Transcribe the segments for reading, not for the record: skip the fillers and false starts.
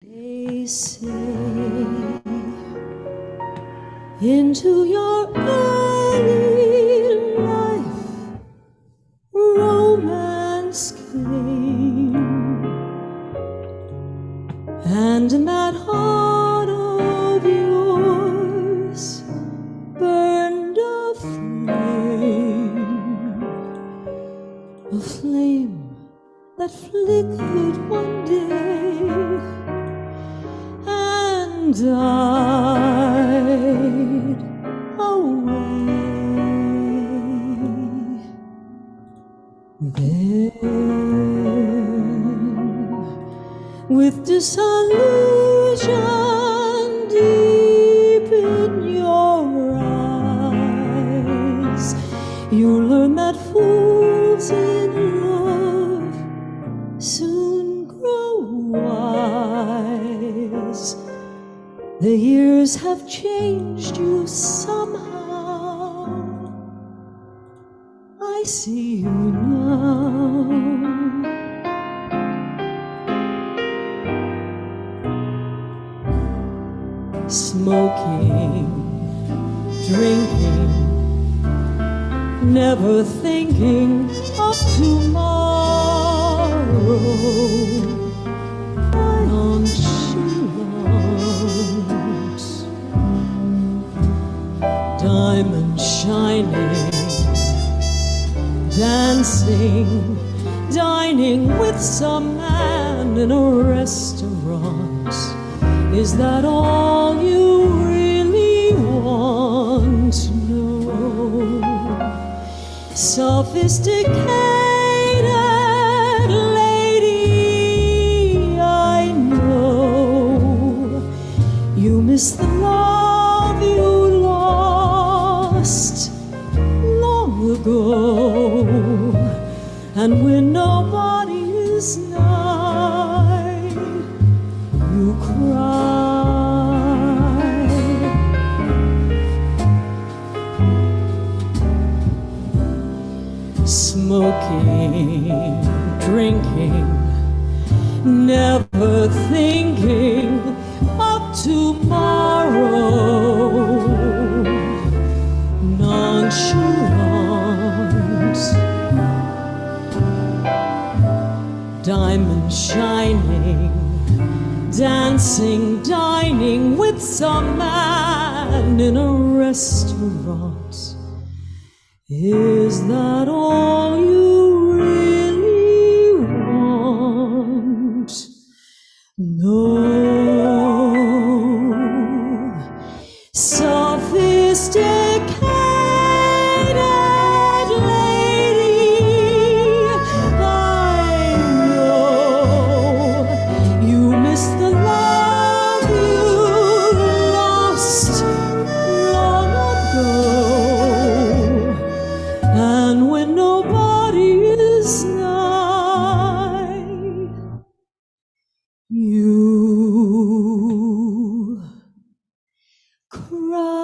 They say into your early life romance came, and in that heart of yours burned a flame that flickered one day and died away. Then, with disillusion deep in your eyes, you learn that fools in love soon grow wise. The years have changed you somehow. I see you now. Smoking, drinking, never thinking of tomorrow. Nonchalant, diamond shining, dancing, dining with some man in a restaurant. Is that all you really want to know? Sophisticated lady, I know you miss the love you lost long ago. And when nobody is nigh, you cry. Smoking, drinking, never thinking of tomorrow. Nonchalant, diamond shining, dancing, dining with some man in a restaurant. Is that all you really want? No. Sophisticated lady, I know you miss the love you lost long ago. And when nobody is nigh, you cry.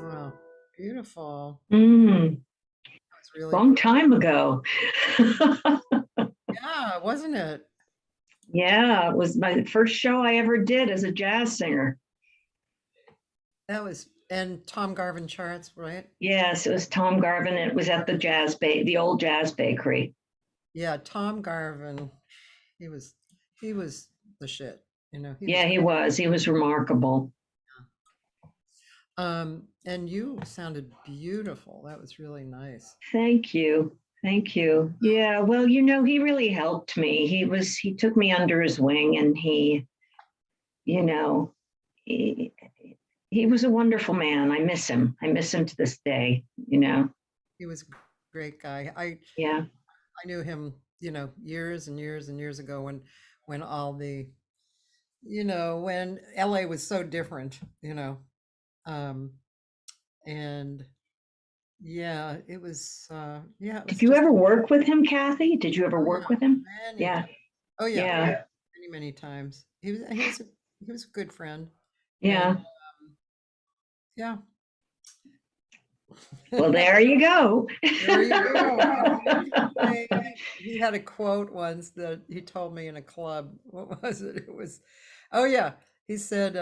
Wow, beautiful. Mm, That was really long cool. time ago. Yeah, wasn't it? Yeah, it was my first show I ever did as a jazz singer. That was, and Tom Garvin charts, right? Yes, it was Tom Garvin. It was at the old Jazz Bakery. Yeah, Tom Garvin. He was the shit, you know. Yeah, he was. He was remarkable. And you sounded beautiful. That was really nice. Thank you. Thank you. Yeah, well, you know, he really helped me. He took me under his wing, and he, you know, he was a wonderful man. I miss him. I miss him to this day, you know. He was a great guy. Yeah. I knew him, you know, years and years and years ago when all the, you know, when LA was so different, you know. And yeah, it was yeah, it was Did you just ever work with him, Cathy? Did you ever work with him? many Yeah. times. Oh yeah, Yeah. many times. He was a good friend. Yeah. And, yeah. Well, there you go. There you go. He had a quote once that he told me in a club. What was it? It was, oh yeah. He said,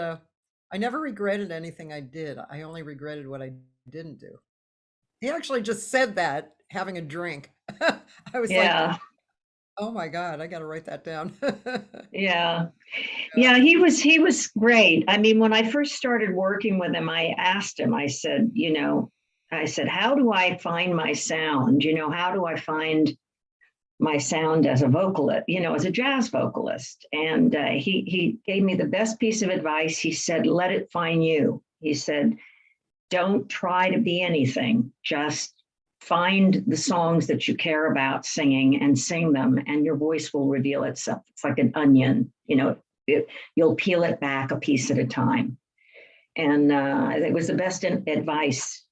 I never regretted anything I did. I only regretted what I didn't do. He actually just said that having a drink. I was like, Yeah, oh my God, I got to write that down. yeah. Yeah, he was great. I mean, when I first started working with him, I asked him, I said, how do I find my sound? How do I find my sound as a vocalist, as a jazz vocalist? And he gave me the best piece of advice. He said, let it find you. He said, don't try to be anything. Just find the songs that you care about singing and sing them, and your voice will reveal itself. It's like an onion, you'll peel it back a piece at a time. And it was the best advice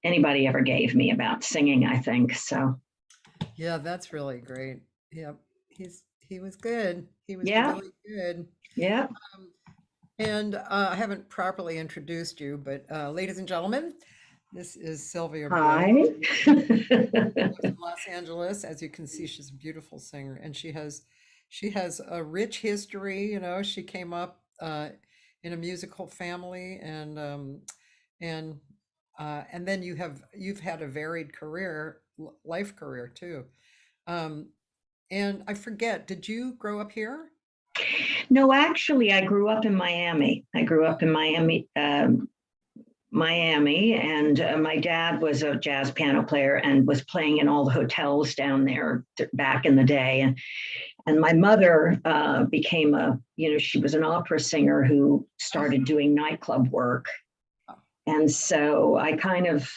anybody ever gave me about singing, I think. So Yeah, that's really great. Yep. He was good. He was yeah, really good. yeah. Um, and I haven't properly introduced you, but ladies and gentlemen, this is Sylvia Brooks. Hi. Lives in Los Angeles. As you can see, she's a beautiful singer, and she has a rich history. She came up in a musical family, and and then you've had a varied career, life career too. Um, and I forget, did you grow up here? No, actually, I grew up in Miami. I grew up in Miami, and my dad was a jazz piano player and was playing in all the hotels down there back in the day. And my mother became she was an opera singer who started doing nightclub work. And so I kind of,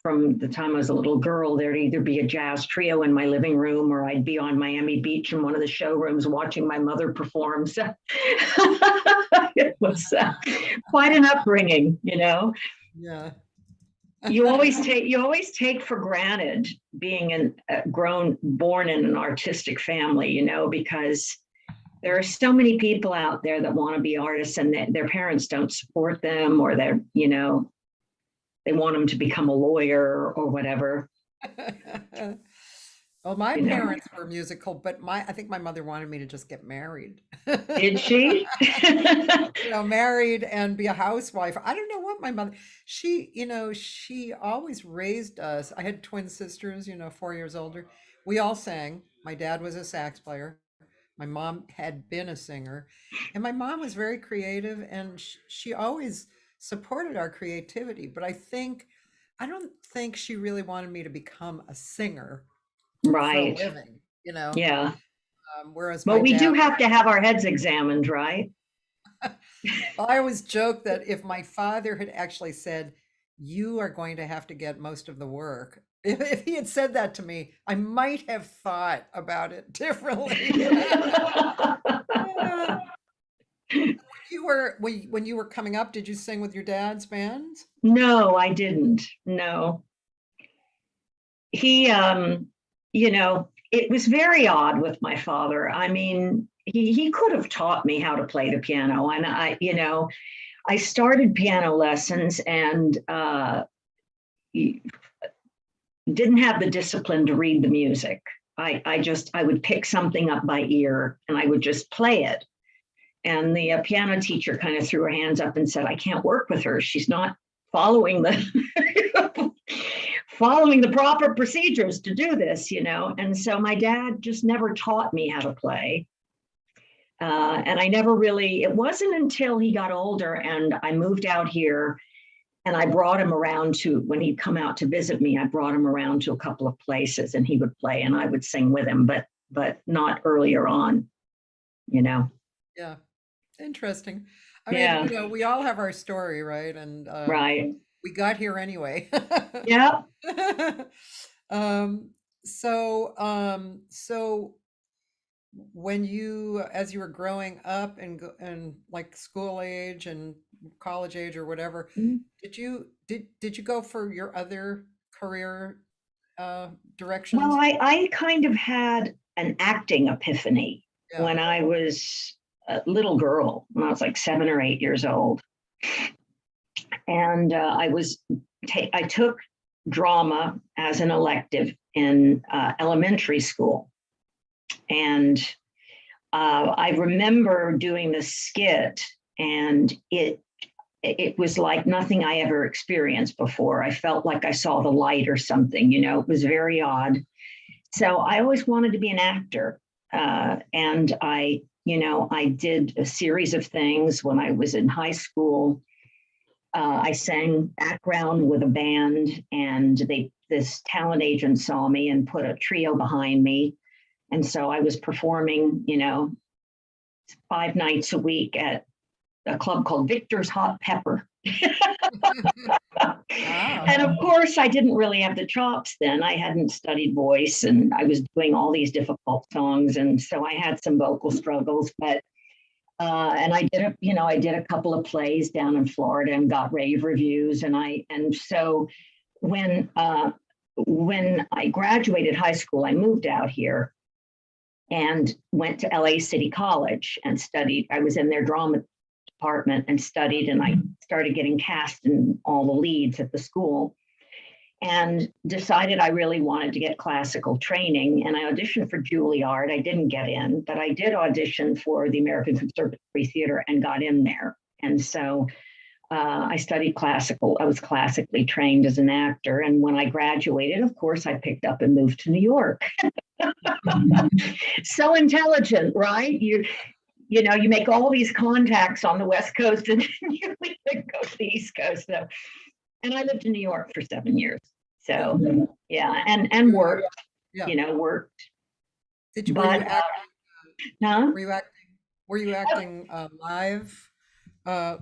from the time I was a little girl, there'd either be a jazz trio in my living room, or I'd be on Miami Beach in one of the showrooms watching my mother perform. So it was quite an upbringing, Yeah. You always take for granted being born in an artistic family, because there are so many people out there that want to be artists, and their parents don't support them, or they want them to become a lawyer or whatever. Well, my parents were musical, but I think my mother wanted me to just get married. Did she? Married and be a housewife. I don't know what my mother, she always raised us. I had twin sisters, 4 years older. We all sang. My dad was a sax player. My mom had been a singer, and my mom was very creative, and she always supported our creativity. But I don't think she really wanted me to become a singer for a Right. living, Yeah. whereas But my we do dad, have to have our heads examined, right? well, I always joke that if my father had actually said, you are going to have to get most of the work, if he had said that to me, I might have thought about it differently. When you were coming up, did you sing with your dad's band? No, I didn't. No. He, it was very odd with my father. I mean, he could have taught me how to play the piano. And I started piano lessons and didn't have the discipline to read the music. I would pick something up by ear and I would just play it. And the piano teacher kind of threw her hands up and said, I can't work with her. She's not following the following the proper procedures to do this, And so my dad just never taught me how to play. And I never really, it wasn't until he got older and I moved out here and I brought him around when he'd come out to visit me, I brought him around to a couple of places and he would play and I would sing with him, but not earlier on, Yeah. Interesting. I mean, we all have our story, right? And Right. we got here anyway. Yeah. So when as you were growing up and like school age and college age or whatever, Mhm. did you go for your other career directions? Well, I kind of had an acting epiphany Yeah. when I was a little girl, when I was like 7 or 8 years old. And I was I took drama as an elective in elementary school. And I remember doing this skit, and it was like nothing I ever experienced before. I felt like I saw the light or something, you know, it was very odd. So I always wanted to be an actor. And I did a series of things when I was in high school. I sang background with a band, and this talent agent saw me and put a trio behind me. And so I was performing, 5 nights a week at a club called Victor's Hot Pepper. Wow. And of course, I didn't really have the chops then. I hadn't studied voice, and I was doing all these difficult songs. And so I had some vocal struggles, but and I did a couple of plays down in Florida and got rave reviews. And so when I graduated high school, I moved out here and went to LA City College and studied. I was in their drama department and studied, and I started getting cast in all the leads at the school, and decided I really wanted to get classical training. And I auditioned for Juilliard. I didn't get in, but I did audition for the American Conservatory Theater and got in there. And so I studied classical. I was classically trained as an actor. And when I graduated, of course, I picked up and moved to New York. So intelligent, right? You make all these contacts on the West Coast, and you go to the East Coast. So, and I lived in New York for 7 years. So yeah, and worked. Yeah. Worked. Did you? But, Were you acting live,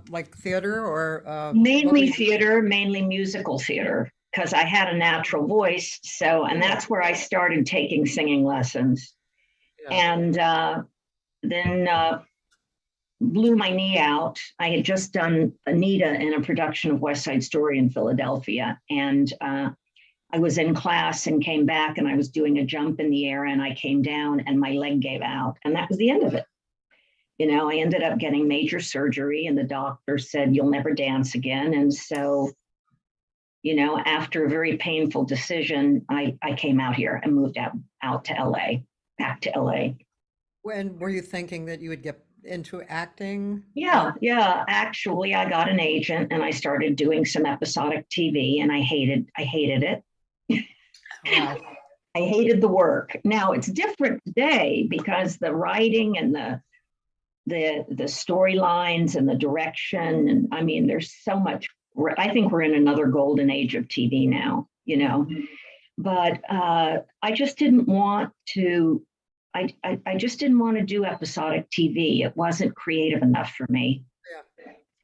like theater, or mainly theater, mainly musical theater, because I had a natural voice. So, and that's where I started taking singing lessons, and then blew my knee out. I had just done Anita in a production of West Side Story in Philadelphia, and I was in class and came back, and I was doing a jump in the air, and I came down and my leg gave out, and that was the end of it. I ended up getting major surgery, and the doctor said, "You'll never dance again." And so, after a very painful decision, I came out here and moved out to LA, back to LA. When were you thinking that you would get into acting? Yeah. Actually, I got an agent, and I started doing some episodic TV, and I hated it. Wow. I hated the work. Now it's different today because the writing and the storylines and the direction, and I mean, there's so much. I think we're in another golden age of TV now, But I just didn't want to. I just didn't want to do episodic TV. It wasn't creative enough for me.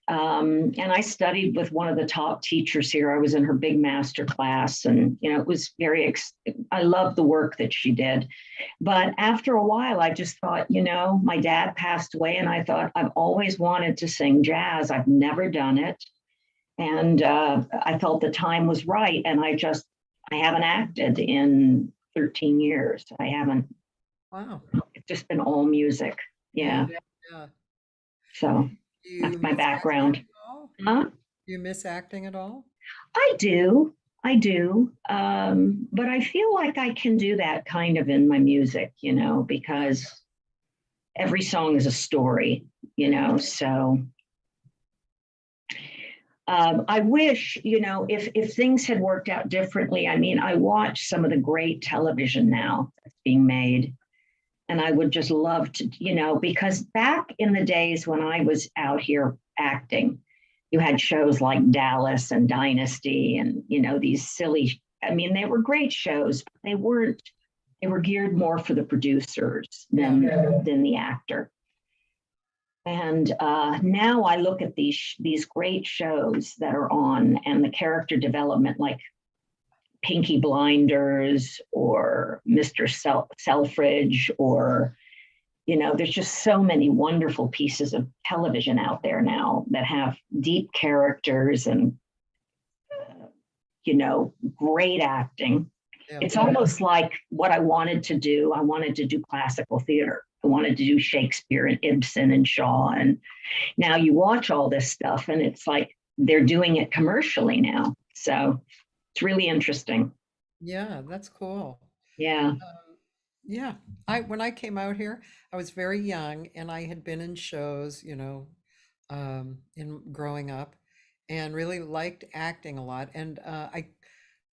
And I studied with one of the top teachers here. I was in her big master class, and it was I loved the work that she did. But after a while, I just thought, my dad passed away, and I thought, I've always wanted to sing jazz. I've never done it. And I felt the time was right. And I haven't acted in 13 years. I haven't. Wow. It's just been all music. Yeah. So that's my background. Huh? Do you miss acting at all? I do. But I feel like I can do that kind of in my music, because every song is a story, so I wish, if things had worked out differently. I mean, I watch some of the great television now that's being made, and I would just love to, because back in the days when I was out here acting, you had shows like Dallas and Dynasty and, these silly, I mean, they were great shows, but they were geared more for the producers than the actor. And now I look at these great shows that are on, and the character development, like Pinky Blinders or Mr. Selfridge, or, there's just so many wonderful pieces of television out there now that have deep characters and, great acting. Yeah. It's almost like what I wanted to do. I wanted to do classical theater. I wanted to do Shakespeare and Ibsen and Shaw. And now you watch all this stuff, and it's like they're doing it commercially now. So it's really interesting. Yeah, that's cool. Yeah. Yeah, when I came out here, I was very young and I had been in shows, in growing up, and really liked acting a lot. And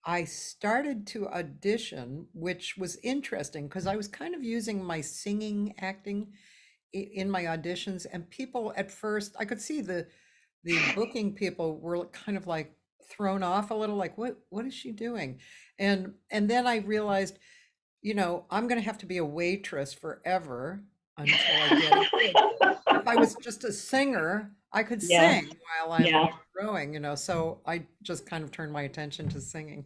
I started to audition, which was interesting because I was kind of using my singing acting in my auditions, and people at first I could see the booking people were kind of like thrown off a little, like what is she doing? And then I realized, I'm going to have to be a waitress forever until I get a gig. If I was just a singer, I could Yeah. sing while I'm Yeah. growing, so I just kind of turned my attention to singing.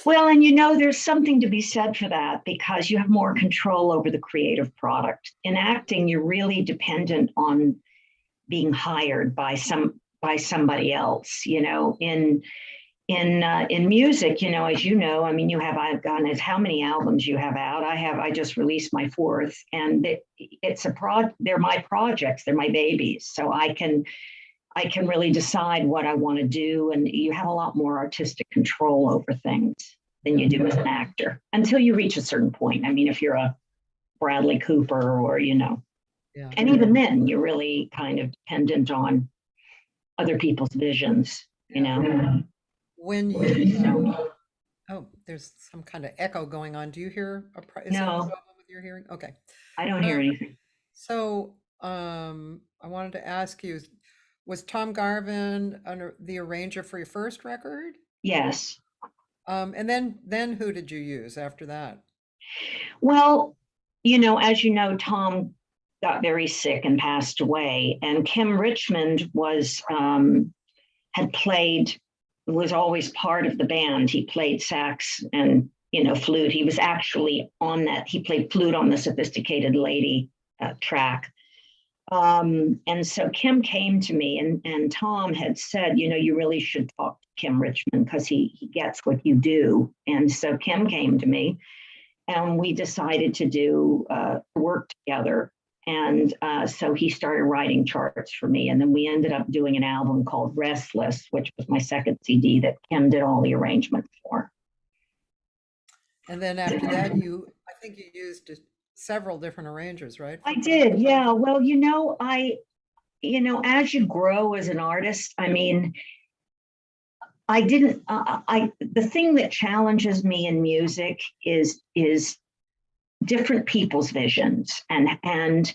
Well, and there's something to be said for that because you have more control over the creative product. In acting, you're really dependent on being hired by somebody else. In music, as I mean, I've gotten as how many albums you have out. I just released my fourth, and they're my projects, they're my babies. So I can really decide what I want to do. And you have a lot more artistic control over things than you do as an actor until you reach a certain point. I mean, if you're a Bradley Cooper or, Yeah. and even then you're really kind of dependent on other people's visions, When you, oh, there's some kind of echo going on. Do you hear is there a No, problem with your hearing? Okay. I don't hear anything. So, I wanted to ask you, was Tom Garvin the arranger for your first record? Yes. And then who did you use after that? Well, as you know, Tom got very sick and passed away, and Kim Richmond was always part of the band. He played sax and flute. He was actually on that. He played flute on the Sophisticated Lady track. And so Kim came to me, and Tom had said, you really should talk to Kim Richmond because he gets what you do. And so Kim came to me, and we decided to do work together. And so he started writing charts for me. And then we ended up doing an album called Restless, which was my second CD that Kim did all the arrangements for. And then after that, I think you used several different arrangers, right? I did, yeah. Well, as you grow as an artist, I mean, the thing that challenges me in music is different people's visions. And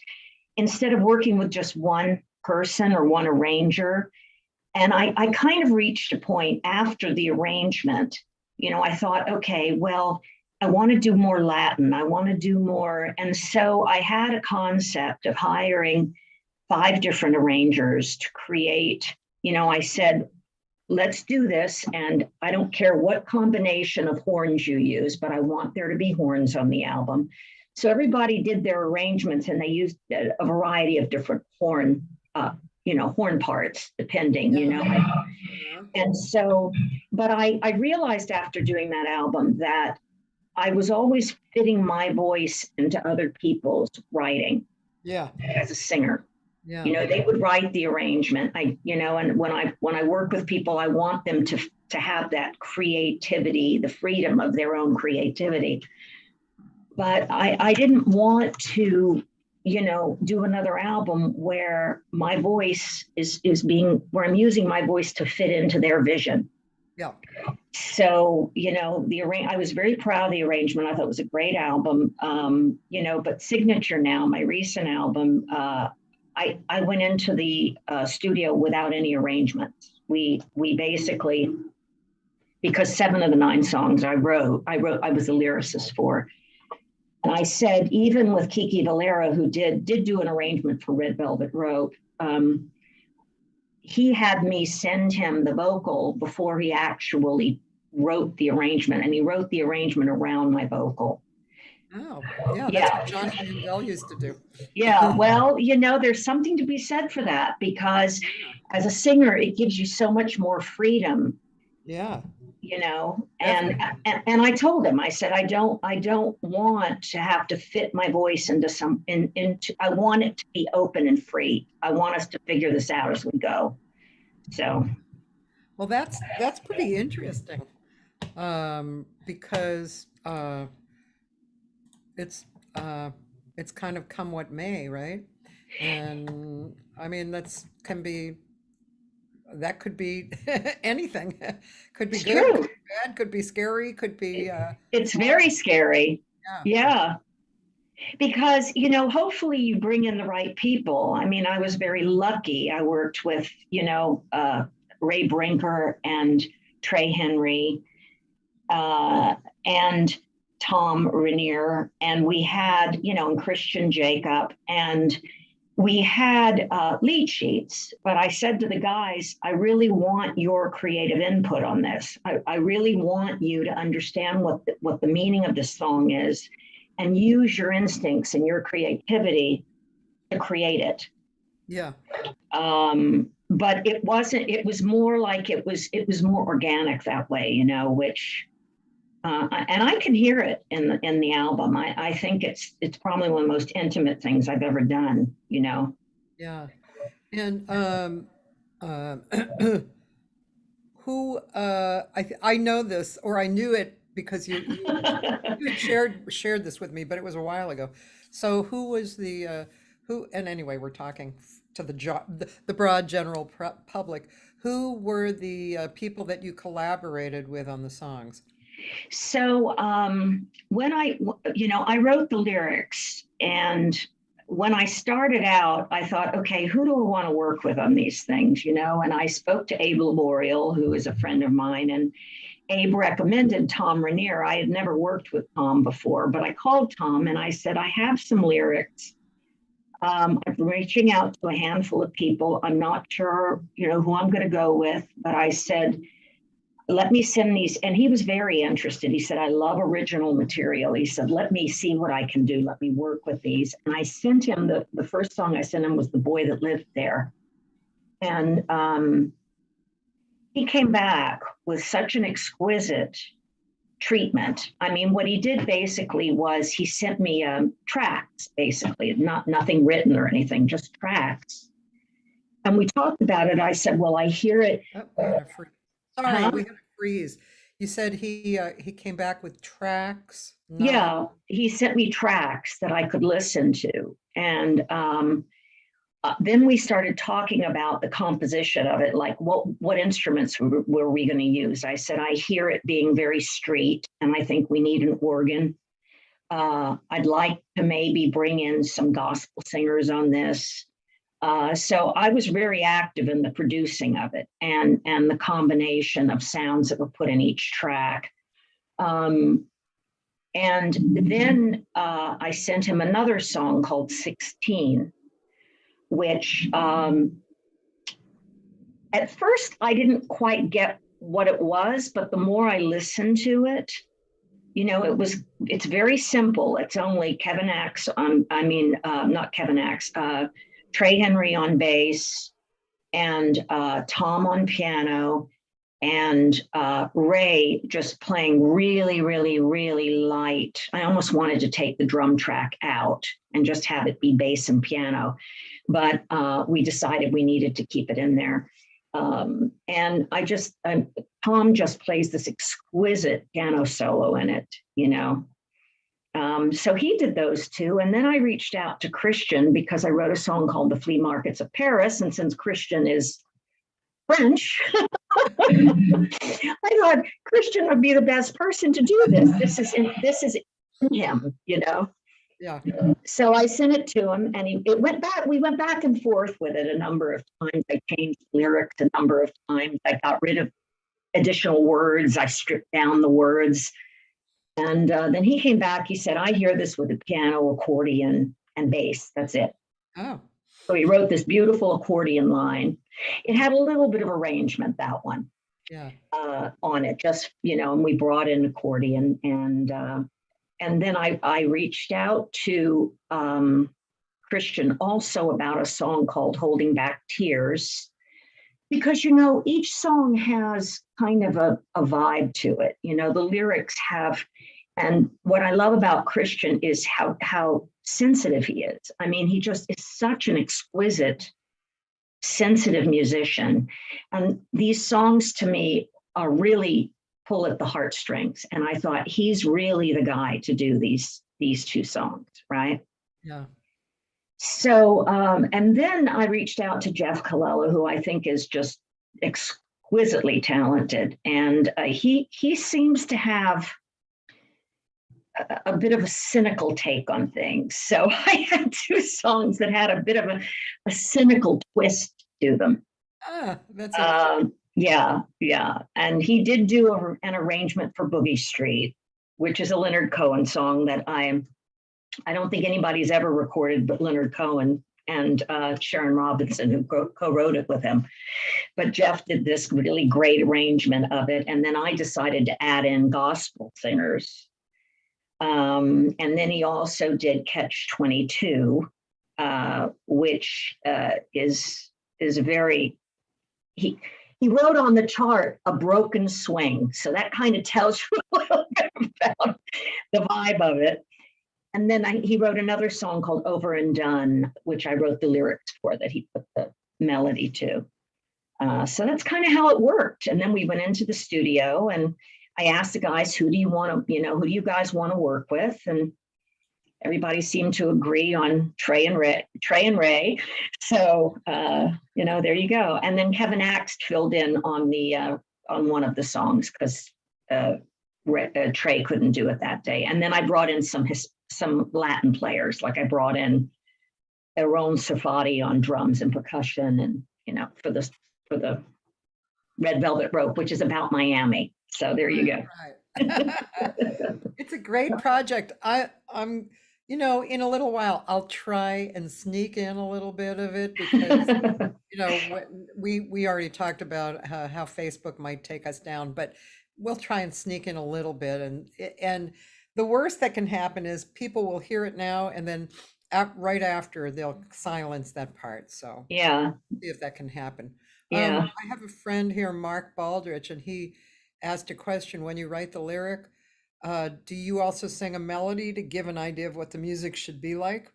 instead of working with just one person or one arranger, and I kind of reached a point after the arrangement, I thought, okay, well, I want to do more Latin. I want to do more. And so I had a concept of hiring 5 different arrangers to create, I said, let's do this. And I don't care what combination of horns you use, but I want there to be horns on the album. So everybody did their arrangements, and they used a variety of different horn parts, depending, And so, but I realized after doing that album that I was always fitting my voice into other people's writing. Yeah. As a singer. Yeah. They would write the arrangement. And when I work with people, I want them to have that creativity, the freedom of their own creativity. But I didn't want to, do another album where my voice where I'm using my voice to fit into their vision. Yeah. So, I was very proud of the arrangement. I thought it was a great album. But Signature Now, my recent album, I went into the studio without any arrangements. We basically, because 7 of the 9 songs I was a lyricist for. And I said, even with Kiki Valera, who did do an arrangement for Red Velvet Rope, he had me send him the vocal before he actually wrote the arrangement. And he wrote the arrangement around my vocal. Oh, yeah, that's what John Mandel used to do. Yeah, well, there's something to be said for that, because as a singer, it gives you so much more freedom. Yeah. And I told him, I said, I don't want to have to fit my voice into I want it to be open and free. I want us to figure this out as we go. So. Well, that's pretty interesting, because it's it's kind of come what may, right? And I mean, that could be anything. Could be It's good, could true. be bad, could be scary, could be It's fun. very scary. Yeah, Yeah. Because, hopefully you bring in the right people. I mean, I was very lucky. I worked with, Ray Brinker and Trey Henry, and Tom Rainier, and we had, and Christian Jacob, and we had lead sheets. But I said to the guys, I really want your creative input on this. I really want you to understand what the meaning of this song is, and use your instincts and your creativity to create it. yeah, But it wasn't, it was more like it was more organic that way, which and I can hear it in the album. I think it's probably one of the most intimate things I've ever done, yeah. And uh, who I know this, or I knew it because you had shared this with me, but it was a while ago. So who was the who? And anyway, we're talking to the broad general public. Who were the people that you collaborated with on the songs? So when I wrote the lyrics, and when I started out, I thought, okay, who do I want to work with on these things, And I spoke to Abe Laboriel, who is a friend of mine, and Abe recommended Tom Rainier. I had never worked with Tom before, but I called Tom and I said, I have some lyrics. I'm reaching out to a handful of people. I'm not sure, who I'm going to go with, but I said, let me send these. And he was very interested. He said, I love original material. He said, let me see what I can do. Let me work with these. And I sent him the first song I sent him was The Boy That Lived There. And he came back with such an exquisite treatment. I mean, what he did basically was he sent me tracks, basically, nothing written or anything, just tracks. And we talked about it. I said, well, I hear it. Oh, we had a Sorry, Huh? we had a freeze. You said he came back with tracks, not Yeah, he sent me tracks that I could listen to. And then we started talking about the composition of it, like what instruments were we going to use? I said, I hear it being very street, and I think we need an organ. I'd like to maybe bring in some gospel singers on this. So I was very active in the producing of it and the combination of sounds that were put in each track. And then I sent him another song called 16, which at first I didn't quite get what it was, but the more I listened to it, it's very simple. It's only Kevin Axe not Kevin Axe, Trey Henry on bass, and Tom on piano, and Ray just playing really, really, really light. I almost wanted to take the drum track out and just have it be bass and piano, but we decided we needed to keep it in there. And Tom just plays this exquisite piano solo in it, So he did those two. And then I reached out to Christian because I wrote a song called The Flea Markets of Paris. And since Christian is French, I thought Christian would be the best person to do this. This is in him, yeah. So I sent it to him, and we went back and forth with it a number of times. I changed lyrics a number of times. I got rid of additional words. I stripped down the words. And then he came back. He said, I hear this with a piano, accordion, and bass. That's it. Oh, So he wrote this beautiful accordion line. It had a little bit of arrangement, that one, yeah. on it, just, and we brought in accordion. And then I reached out to Christian also about a song called Holding Back Tears, because, each song has kind of a vibe to it. The lyrics have, and what I love about Christian is how sensitive he is. I mean, he just is such an exquisite sensitive musician. And these songs to me are really pull at the heartstrings. And I thought he's really the guy to do these two songs, right? Yeah. So, and then I reached out to Jeff Colella, who I think is just exquisitely talented. And he seems to have a bit of a cynical take on things. So I had two songs that had a bit of a cynical twist to them. That's yeah. And he did do an arrangement for Boogie Street, which is a Leonard Cohen song that I don't think anybody's ever recorded but Leonard Cohen and Sharon Robinson, who co-wrote it with him. But Jeff did this really great arrangement of it. And then I decided to add in gospel singers. And then he also did Catch 22, which is very, he wrote on the chart a broken swing. So that kind of tells you a little bit about the vibe of it. And then he wrote another song called Over and Done, which I wrote the lyrics for, that he put the melody to. So that's kind of how it worked. And then we went into the studio and I asked the guys, who do you guys want to work with? And everybody seemed to agree on Trey and Ray. So, there you go. And then Kevin Axt filled in on one of the songs because Trey couldn't do it that day. And then I brought in some Latin players, like I brought in Aaron Safadi on drums and percussion, and for the Red Velvet Rope, which is about Miami. So there you go. Right. It's a great project. I'm in a little while I'll try and sneak in a little bit of it because we already talked about how Facebook might take us down, but we'll try and sneak in a little bit. And the worst that can happen is people will hear it now and then right after they'll silence that part. So yeah, see if that can happen. Yeah. I have a friend here, Mark Baldrich, and he asked a question: when you write the lyric, do you also sing a melody to give an idea of what the music should be like?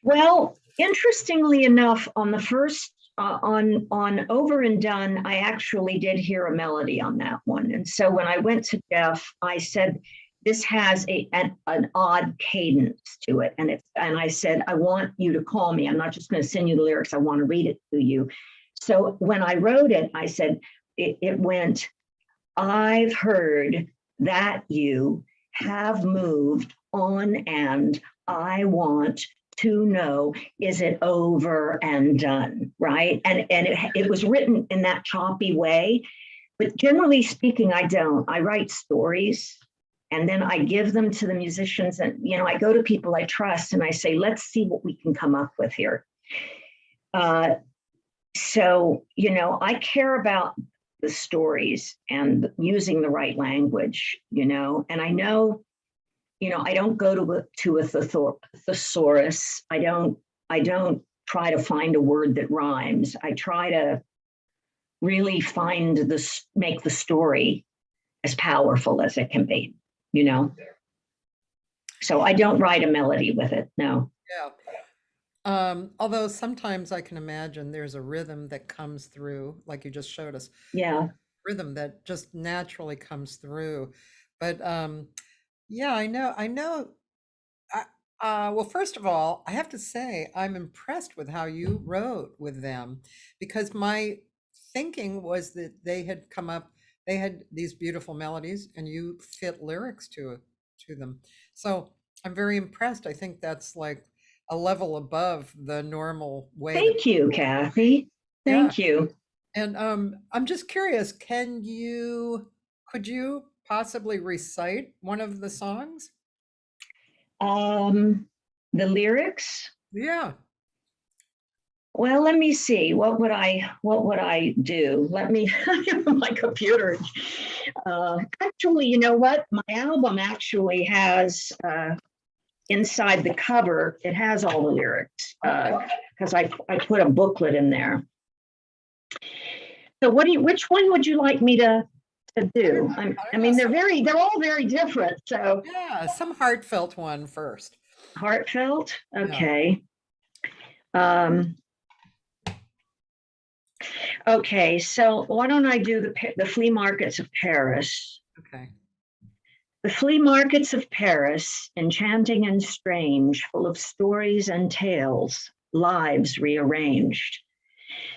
Well, interestingly enough, on the first on Over and Done, I actually did hear a melody on that one. And so when I went to Jeff, I said, this has an odd cadence to it. And I said, I want you to call me. I'm not just going to send you the lyrics. I want to read it to you. So when I wrote it, I said, it went, I've heard that you have moved on and I want to know, is it over and done, right? And it was written in that choppy way, but generally speaking, I don't. I write stories and then I give them to the musicians, and I go to people I trust and I say, let's see what we can come up with here. So I care about the stories and using the right language, and I know, I don't go to a thesaurus. I don't try to find a word that rhymes. I try to really make the story as powerful as it can be, So I don't write a melody with it, no. Yeah. Although sometimes I can imagine there's a rhythm that comes through, like you just showed us. Yeah. Rhythm that just naturally comes through. But yeah, I know. Well, first of all, I have to say I'm impressed with how you wrote with them, because my thinking was that they had these beautiful melodies and you fit lyrics to them. So I'm very impressed. I think that's like a level above the normal way. Thank you, Cathy. Thank you. And I'm just curious, could you possibly recite one of the songs? The lyrics? Yeah. Well, let me see. What would I do? Let me my computer. Actually, you know what? My album actually has inside the cover, it has all the lyrics because I put a booklet in there. So which one would you like me to do? I mean, they're all very different. So yeah, some heartfelt one first. Heartfelt? Okay. Yeah. Okay, so why don't I do the flea markets of Paris? Okay. The flea markets of Paris, enchanting and strange, full of stories and tales, lives rearranged.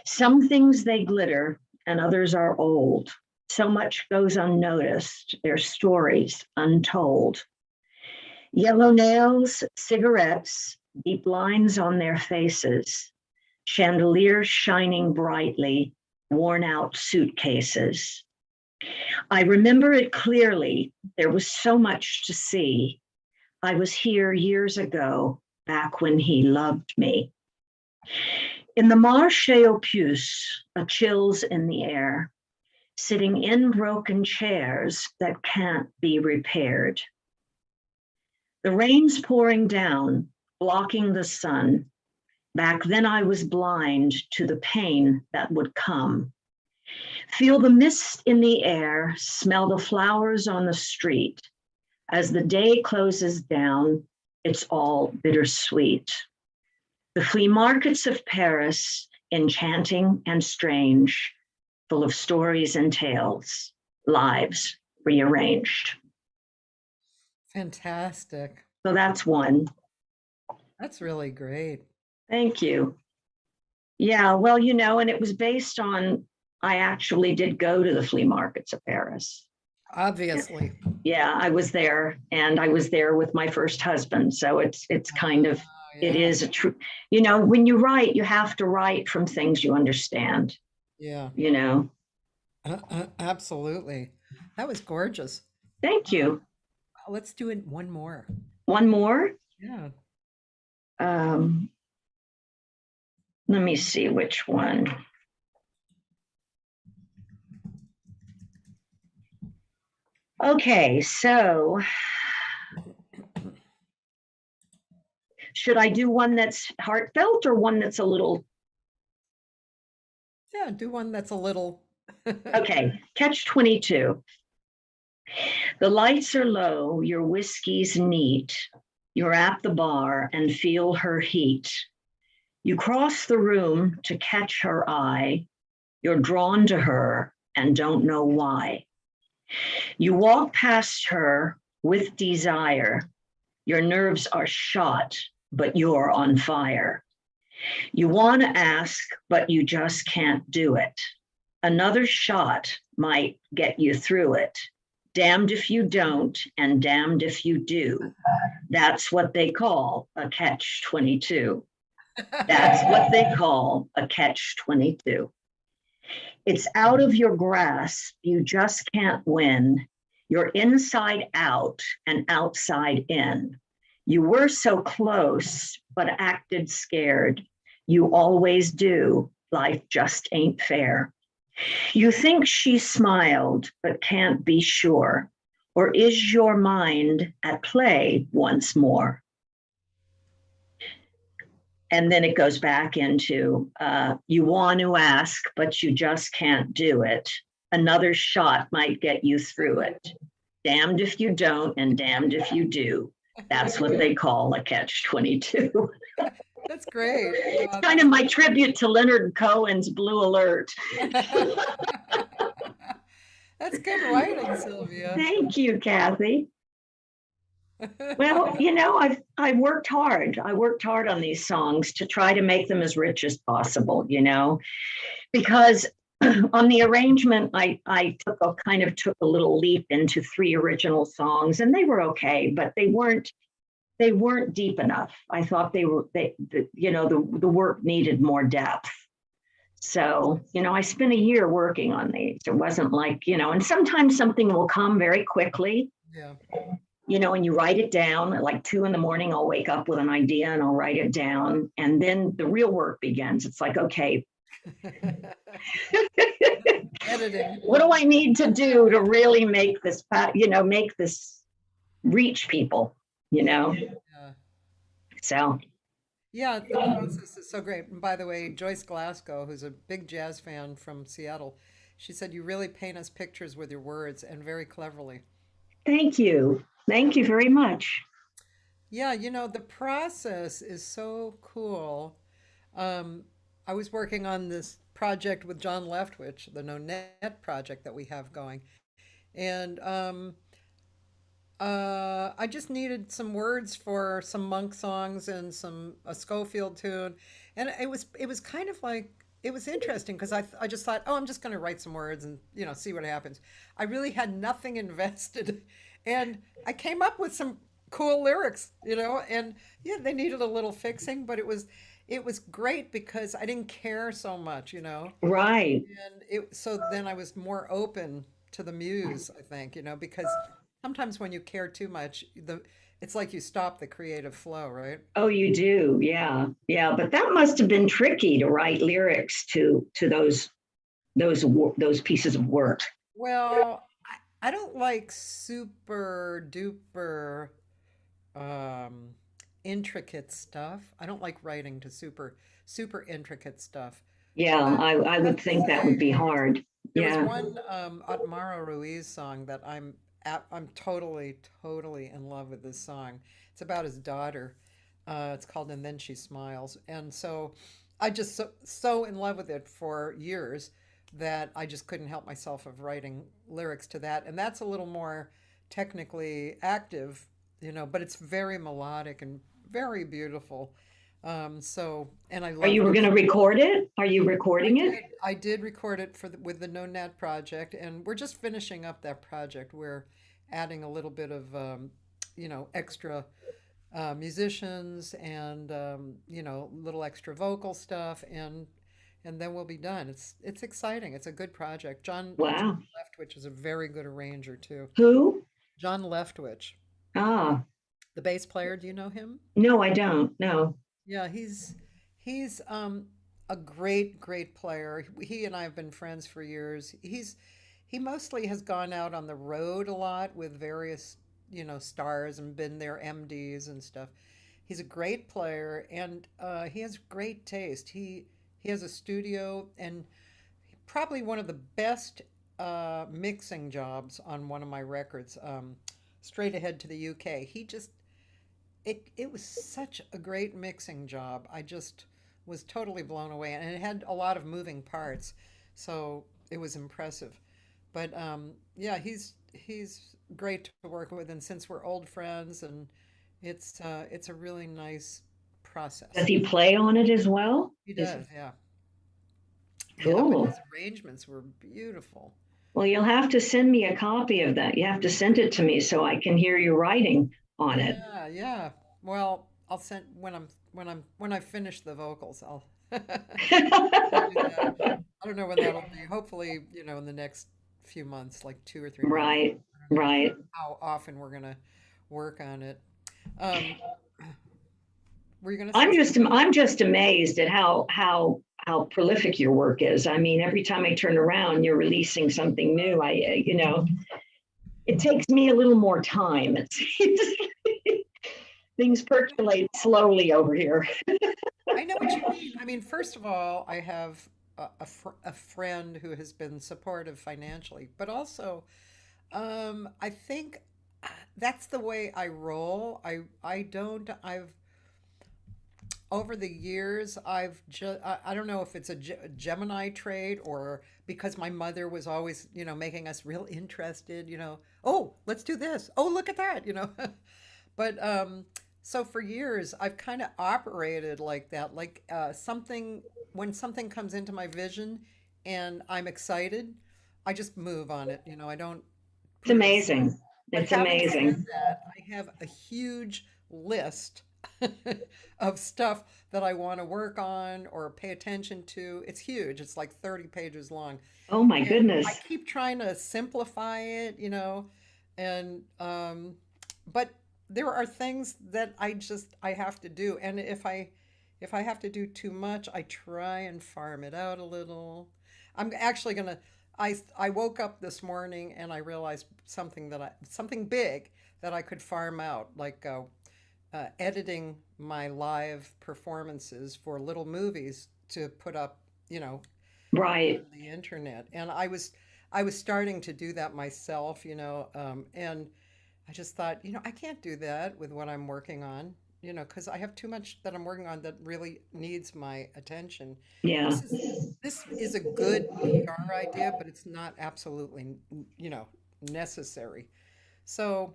Some things they glitter, and others are old. So much goes unnoticed, their stories untold. Yellow nails, cigarettes, deep lines on their faces, chandeliers shining brightly, worn out suitcases. I remember it clearly. There was so much to see. I was here years ago, back when he loved me. In the Marché aux Puces, a chill's in the air, sitting in broken chairs that can't be repaired. The rain's pouring down, blocking the sun. Back then I was blind to the pain that would come. Feel the mist in the air, smell the flowers on the street. As the day closes down, it's all bittersweet. The flea markets of Paris, enchanting and strange, full of stories and tales, lives rearranged. Fantastic. So that's one. That's really great. Thank you. Yeah, well, and it was based on, I actually did go to the flea markets of Paris. Obviously. Yeah, I was there, and I was there with my first husband. So it's kind of, it is a true, when you write, you have to write from things you understand. Yeah. Absolutely. That was gorgeous. Thank you. Let's do it one more. One more? Yeah. Let me see which one. Okay, so should I do one that's heartfelt or one that's a little? Yeah, do one that's a little. Okay, Catch-22. The lights are low, your whiskey's neat. You're at the bar and feel her heat. You cross the room to catch her eye. You're drawn to her and don't know why. You walk past her with desire. Your nerves are shot, but you're on fire. You want to ask, but you just can't do it. Another shot might get you through it. Damned if you don't, and damned if you do. That's what they call a catch-22. That's what they call a catch-22. It's out of your grasp. You just can't win. You're inside out and outside in. You were so close, but acted scared. You always do. Life just ain't fair. You think she smiled, but can't be sure. Or is your mind at play once more? And then it goes back into, you want to ask, but you just can't do it. Another shot might get you through it. Damned if you don't, and damned if you do. That's what they call a catch-22. That's great. It's kind of my tribute to Leonard Cohen's Blue Alert. That's good writing, Sylvia. Thank you, Cathy. Well, I worked hard. I worked hard on these songs to try to make them as rich as possible, because on the arrangement, I took a little leap into 3 original songs, and they were okay, but they weren't deep enough. I thought the work needed more depth. So, I spent a year working on these. It wasn't like, and sometimes something will come very quickly. Yeah. And you write it down at like 2 a.m. I'll wake up with an idea and I'll write it down. And then the real work begins. It's like, okay, editing. What do I need to do to really make this, make this reach people, Yeah. So. Yeah, the process is so great. And by the way, Joyce Glasgow, who's a big jazz fan from Seattle, she said, you really paint us pictures with your words and very cleverly. Thank you. Thank you very much. Yeah, the process is so cool. I was working on this project with John Leftwich, the No Net project that we have going. And I just needed some words for some Monk songs and some a Schofield tune, and it was kind of like it was interesting because I just thought, oh, I'm just going to write some words and see what happens. I really had nothing invested, and I came up with some cool lyrics, and yeah, they needed a little fixing, but it was great because I didn't care so much. Right. And so then I was more open to the muse, I think, because sometimes when you care too much, it's like you stop the creative flow, right? Oh, you do. Yeah. Yeah. But that must have been tricky to write lyrics to those pieces of work. Well, I don't like super duper um, intricate stuff. I don't like writing to super intricate stuff. Yeah, But I I have would to think that would say, be hard. there was Yeah. one Otmaro Ruiz song that I'm totally totally in love with this song. It's about his daughter. It's called "And Then She Smiles," and so I just so in love with it for years that I just couldn't help myself of writing lyrics to that. And that's a little more technically active, but it's very melodic and very beautiful. And I Are you loved going it. to record it? Are you recording it? I did record it with the No Net project, and we're just finishing up that project. We're adding a little bit of extra musicians and little extra vocal stuff, and then we'll be done. It's exciting. It's a good project. John Wow. Leftwich is a very good arranger too. Who? John Leftwich, Ah, the bass player. Do you know him? no, I don't. No. Yeah, he's a great player. He and I have been friends for years. He mostly has gone out on the road a lot with various, stars and been their MDs and stuff. He's a great player and he has great taste. He has a studio and probably one of the best mixing jobs on one of my records, Straight Ahead to the UK. It was such a great mixing job. I just was totally blown away, and it had a lot of moving parts, so it was impressive. But yeah, he's great to work with, and since we're old friends, and it's a really nice Does process. he play on it as well? He Is does, yeah, yeah. But cool. his arrangements were beautiful. Well, you'll have to send me a copy of that. You have to send it to me so I can hear you writing on it. Yeah, yeah. Well, I'll send when I finish the vocals. I'll send you that. I don't know when that'll be. Hopefully, in the next few months, like 2 or 3 months. Right, I don't know right. how often we're gonna work on it. Um, were you gonna say something? I'm just amazed at how prolific your work is. I mean, every time I turn around, you're releasing something new. It takes me a little more time. It seems things percolate slowly over here. I know what you mean. I mean, first of all, I have a friend who has been supportive financially, but also, I think that's the way I roll. I don't. I've over the years, I don't know if it's a Gemini trait or because my mother was always, making us real interested, oh, let's do this. Oh, look at that. But so for years, I've kind of operated like that, like when something comes into my vision and I'm excited, I just move on it. I don't It's pre-assess. amazing. But It's having said amazing. that, I have a huge list of stuff that I want to work on or pay attention to. It's huge. It's like 30 pages long. Oh my And I goodness. keep trying to simplify it, and but there are things that I have to do. And if I have to do too much, I try and farm it out a little. I'm actually gonna I woke up this morning and I realized something big that I could farm out, like editing my live performances for little movies to put up, Right. on the internet. And I was starting to do that myself, and I just thought, I can't do that with what I'm working on. because I have too much that I'm working on that really needs my attention. Yeah. This is a good PR idea, but it's not absolutely, necessary. So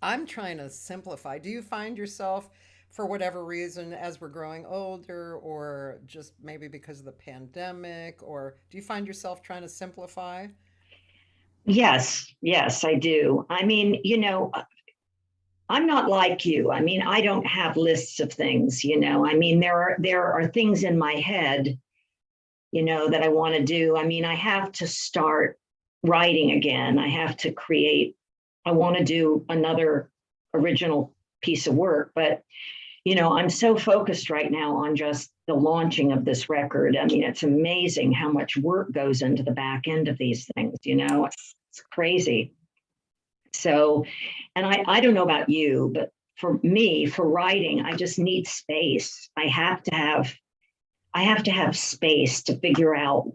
I'm trying to simplify. Do you find yourself, for whatever reason, as we're growing older, or just maybe because of the pandemic, or do you find yourself trying to simplify? Yes, I do. I mean, I'm not like you. I mean, I don't have lists of things, I mean, there are things in my head, that I want to do. I mean, I have to start writing again. I have to create. I want to do another original piece of work, but I'm so focused right now on just the launching of this record. I mean, it's amazing how much work goes into the back end of these things, it's crazy. So, and I don't know about you, but for me, for writing, I just need space. I have to have space to figure out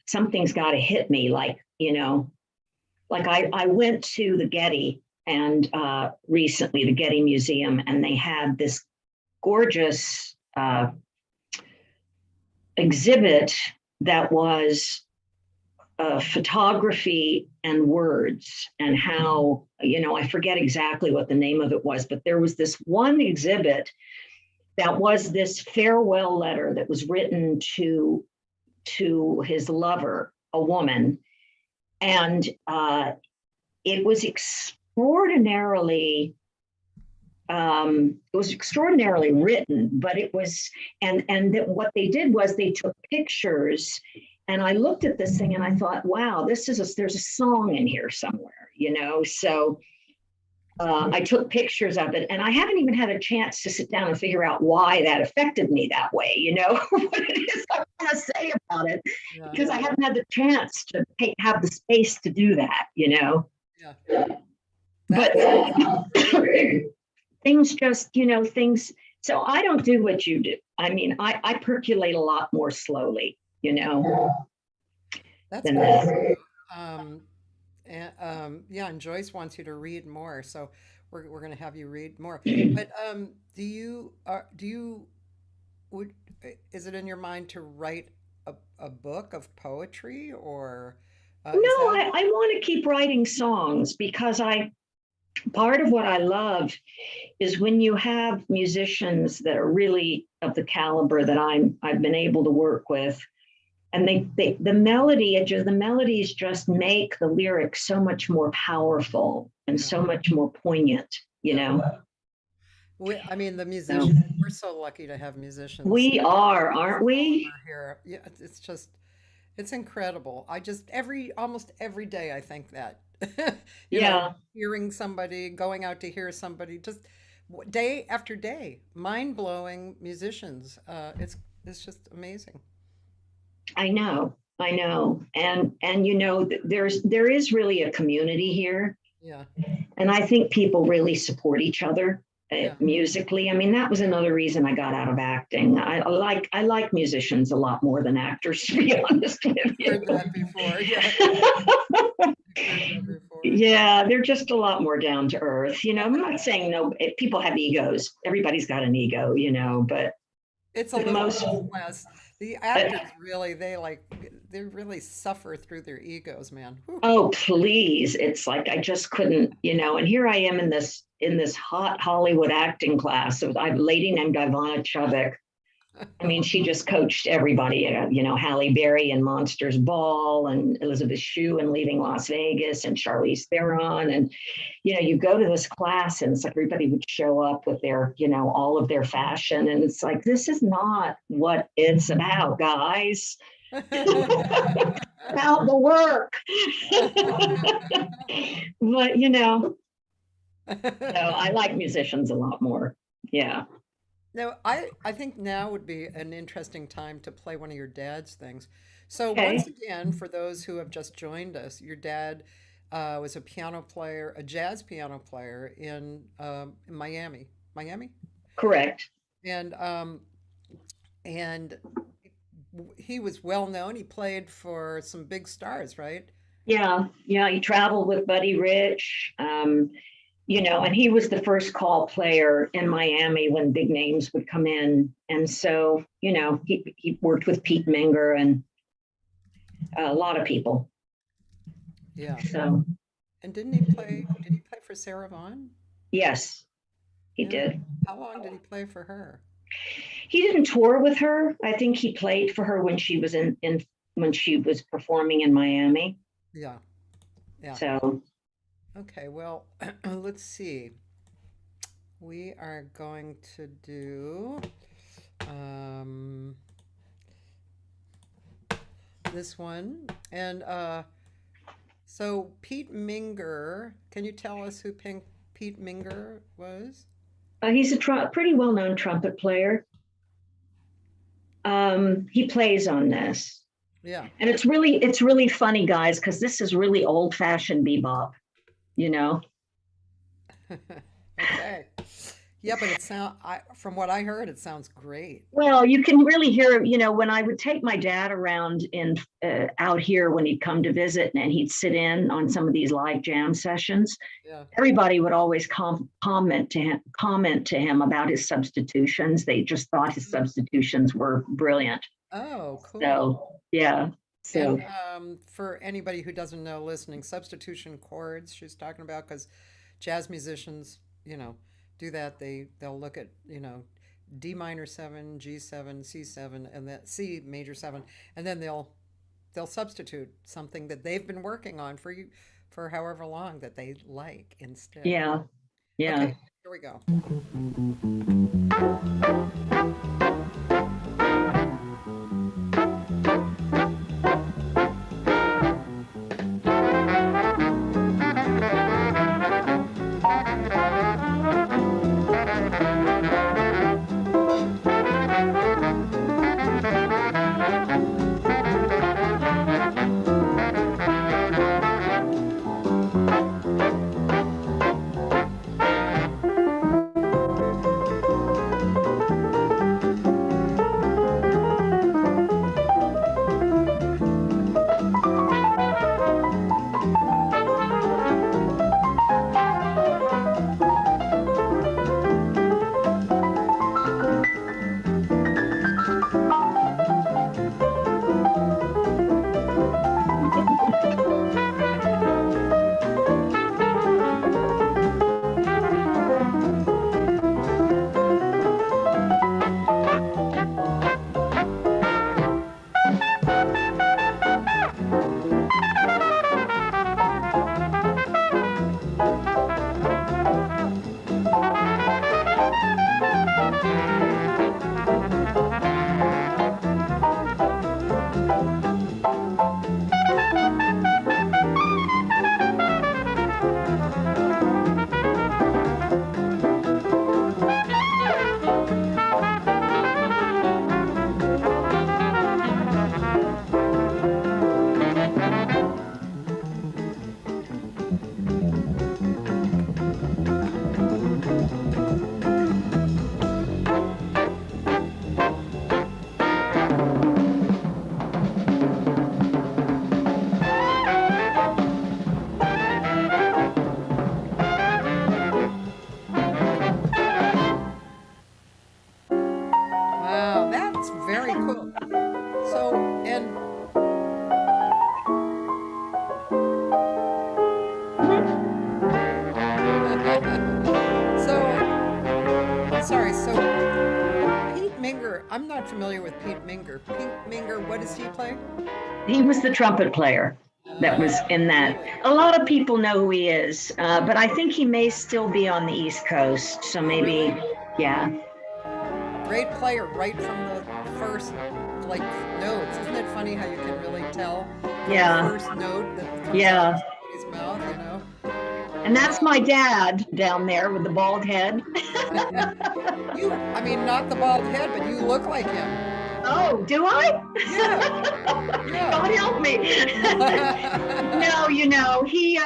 something's got to hit me. Like I went to the Getty and recently the Getty Museum, and they had this gorgeous exhibit that was photography and words, and how, I forget exactly what the name of it was, but there was this one exhibit that was this farewell letter that was written to his lover, a woman, and it was extraordinarily written, but it was, and that what they did was they took pictures, and I looked at this thing and I thought, wow, there's a song in here somewhere, so I took pictures of it, and I haven't even had a chance to sit down and figure out why that affected me that way, what it is I want to say about it, because I haven't had the chance to have the space to do that, Yeah. But things just, things. So I don't do what you do. I mean, I percolate a lot more slowly, That's than good. that. And Joyce wants you to read more, so we're going to have you read more. But would is it in your mind to write a book of poetry, or No, is that? I want to keep writing songs because part of what I love is when you have musicians that are really of the caliber that I've been able to work with, and the melodies just make the lyrics so much more powerful and Yeah. so much more poignant, Yeah. I mean, the So musicians, we're so lucky to have musicians we are, aren't we? here. Yeah, it's incredible. Almost every day I think that. Yeah, Hearing somebody, going out to hear somebody, just day after day, mind-blowing musicians. It's just amazing. I know. And there is really a community here. Yeah. And I think people really support each other Yeah. musically. I mean, that was another reason I got out of acting. I like musicians a lot more than actors, to be honest with you. Heard that before. Yeah. Heard that before. Yeah, they're just a lot more down to earth. I'm not saying no, people have egos. Everybody's got an ego, but It's a the little most, less. The actors really, they really suffer through their egos, man. Whew. oh, please. It's like I just couldn't, and here I am in this hot Hollywood acting class with a lady named Ivana Chubbuck. I mean, she just coached everybody, Halle Berry in Monsters Ball, and Elizabeth Shue in Leaving Las Vegas, and Charlize Theron. And, you go to this class and it's like everybody would show up with their, all of their fashion. And it's like, this is not what it's about, guys. About the work. But, so I like musicians a lot more. Yeah. No, I think now would be an interesting time to play one of your dad's things. So once Okay. again, for those who have just joined us, your dad was a piano player, a jazz piano player in Miami, Miami, Correct. and and he was well known. He played for some big stars, right? Yeah. Yeah. He traveled with Buddy Rich. and he was the first call player in Miami when big names would come in. And so, he worked with Pete Minger and a lot of people. Yeah. So, And did he play for Sarah Vaughan? yes, he Yeah. did. How long did he play for her? He didn't tour with her. I think he played for her when she was when she was performing in Miami. Yeah. Yeah. So, Okay, well, let's see. We are going to do this one. And so Pete Minger, can you tell us who Pete Minger was? he's a pretty well-known trumpet player. He plays on this. Yeah. And it's really funny, guys, because this is really old-fashioned bebop, Okay. Yeah, but from what I heard, it sounds great. Well, you can really hear, when I would take my dad around out here when he'd come to visit and he'd sit in on some of these live jam sessions, Yeah. everybody would always comment to him about his substitutions. They just thought his substitutions were brilliant. Oh, cool. So, yeah. So, And for anybody who doesn't know listening, substitution chords she's talking about, because jazz musicians, do that. They'll look at, D minor 7, G7, C7, and that C major 7, and then they'll substitute something that they've been working on for however long that they like instead. yeah. Okay, here we go. Very cool. So, and sorry. So, Pete Minger, I'm not familiar with Pete Minger. Pete Minger, what does he play? He was the trumpet player that was in that. Really? A lot of people know who he is, but I think he may still be on the East Coast. So maybe, yeah. Great player right from the first notes. Isn't it funny how you can really tell from Yeah. the first note that comes Yeah. out of somebody's mouth, And that's my dad down there with the bald head. Not the bald head, but you look like him. Oh, do I? Yeah. Yeah. God help me. No, he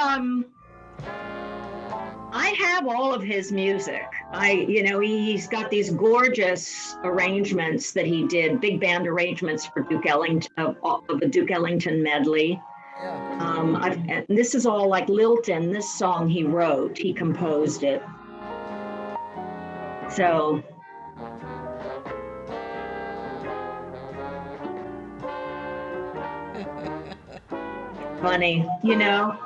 I have all of his music. He's got these gorgeous arrangements that he did, big band arrangements for Duke Ellington of the Duke Ellington medley. Yeah. And this is all like Lilton. This song he wrote, he composed it. So funny, you know.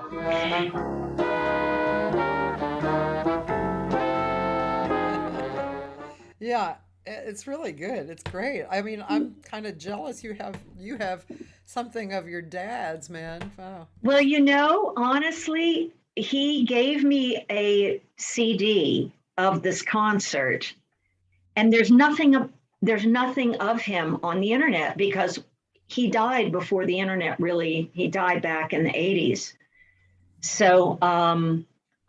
Yeah, it's really good. It's great. I mean, I'm kind of jealous you have something of your dad's, man. Wow. Well, you know, honestly, he gave me a CD of this concert, and there's nothing of him on the internet because he died before the internet really. He died back in the 80s. So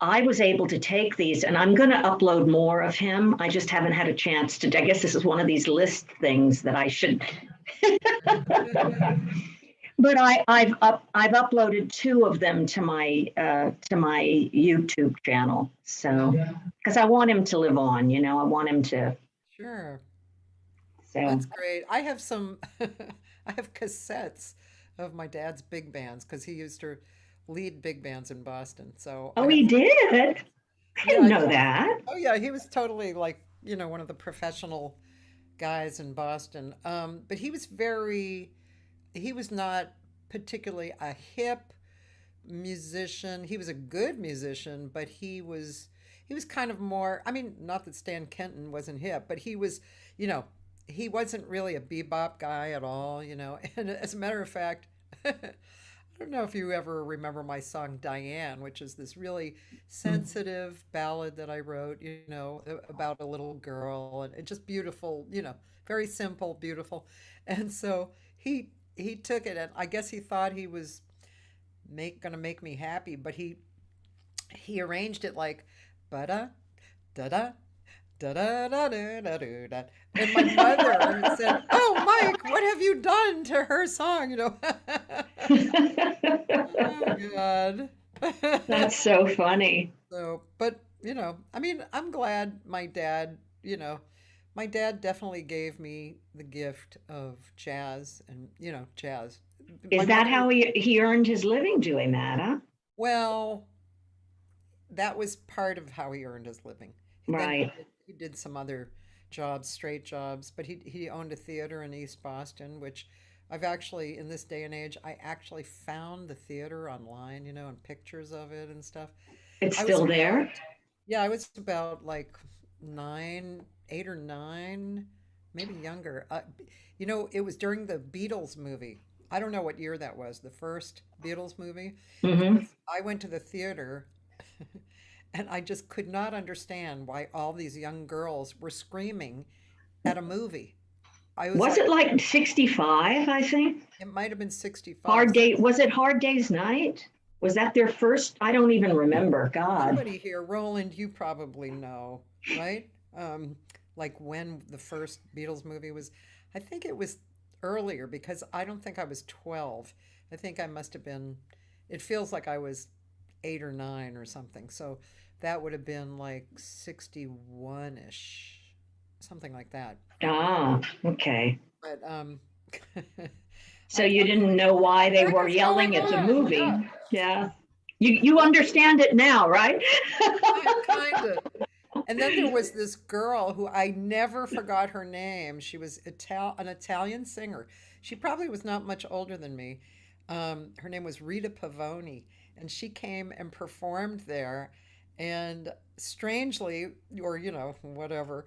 I was able to take these, and I'm going to upload more of him. I just haven't had a chance to. I guess this is one of these list things that I should. But I've uploaded 2 of them to my YouTube channel. So because I want him to live on, you know, I want him to. Sure. So That's great. I have some I have cassettes of my dad's big bands because he used to lead big bands in Boston. So I oh, he have did. I yeah, didn't know that. oh yeah, he was totally like, one of the professional guys in Boston. But he was not particularly a hip musician. He was a good musician, but he was kind of more, I mean, not that Stan Kenton wasn't hip, but you know, he wasn't really a bebop guy at all. And as a matter of fact, I don't know if you ever remember my song Diane, which is this really sensitive ballad that I wrote, about a little girl, and just beautiful, very simple, beautiful. And so he took it, and I guess he thought he was gonna make me happy, but he arranged it like ba da da da da da da da da da da. And my mother said, "Oh, Mike, what have you done to her song?" Oh God. That's so funny. So, but I mean, I'm glad my dad definitely gave me the gift of jazz and jazz. My Is that mother, how he earned his living doing that, huh? well, that was part of how he earned his living. Then Right. he did some other jobs, straight jobs, but he owned a theater in East Boston, which I've actually, in this day and age, I actually found the theater online, and pictures of it and stuff. It's I was still about, there? yeah, I was about like 8 or 9, maybe younger. It was during the Beatles movie. I don't know what year that was, the first Beatles movie, Hmm. because I went to the theater and I just could not understand why all these young girls were screaming at a movie. I was Was like, it like 65, I think? it might have been 65. Hard Day, was it Hard Day's Night? Was that their first? I don't even remember. God. Somebody here, Roland, you probably know, right? Like when the first Beatles movie was, I think it was earlier because I don't think I was 12. I think I must have been, it feels like I was 8 or 9 or something. So that would have been like 61-ish, something like that. Ah, okay. But So I, you didn't know why they what were is going yelling at the on? movie. Yeah, Yeah. You understand it now, right? kind of. And then there was this girl who I never forgot her name. She was an Italian singer. She probably was not much older than me. Her name was Rita Pavoni, and she came and performed there. And strangely, or whatever,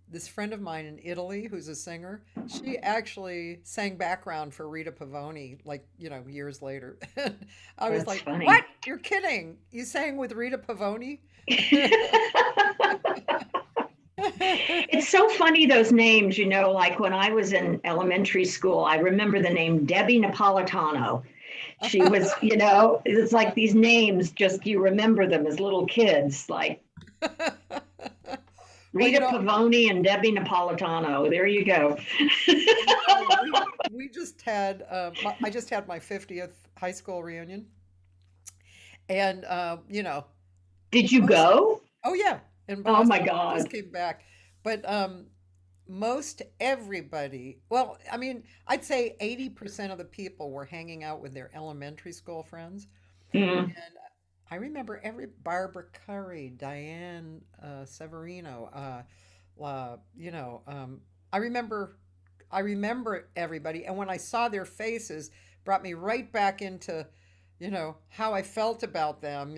this friend of mine in Italy, who's a singer, she actually sang background for Rita Pavoni, like years later. And I was That's like, funny. "What? You're kidding? You sang with Rita Pavoni?" It's so funny, those names, like when I was in elementary school, I remember the name Debbie Napolitano. She was, it's like these names, just you remember them as little kids, like Well, Rita Pavoni and Debbie Napolitano. There you go. we just had I just had my 50th high school reunion, and Did you most go? oh yeah, in Oh my Boston. I God. just came back, but most everybody, well, I mean, I'd say 80% of the people were hanging out with their elementary school friends. Mm. And I remember every Barbara Curry, Diane Severino, you know, I remember, I remember everybody, and when I saw their faces, brought me right back into, how I felt about them,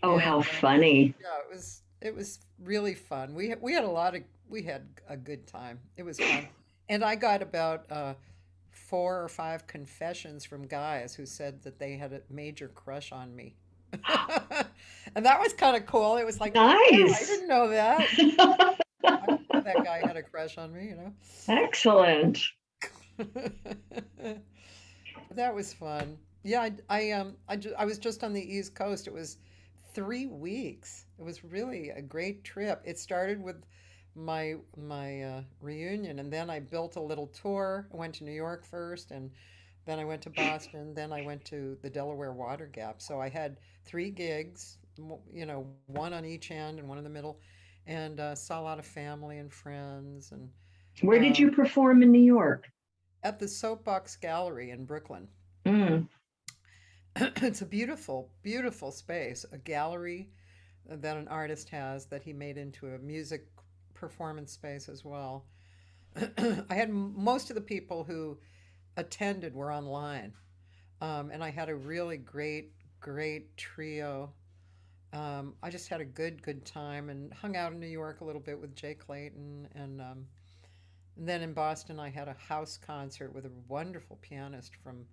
Oh, and how funny. yeah, it was really fun. We had a lot of we had a good time. It was fun, and I got about 4 or 5 confessions from guys who said that they had a major crush on me. And that was kind of cool. It was like, wow, I Nice. didn't know that. I didn't know that guy had a crush on me. Excellent. That was fun. Yeah, I was just on the East Coast. It was 3 weeks. It was really a great trip. It started with my reunion, and then I built a little tour. I went to New York first, and then I went to Boston. Then I went to the Delaware Water Gap. So I had 3 gigs, one on each end and one in the middle, and saw a lot of family and friends, and Where did uh, you perform in New York? at the Soapbox Gallery in Brooklyn. Mm. It's a beautiful, beautiful space, a gallery that an artist has that he made into a music performance space as well. I had most of the people who attended were online, and I had a really great, great trio. I just had a good, good time and hung out in New York a little bit with Jay Clayton, and then in Boston, I had a house concert with a wonderful pianist from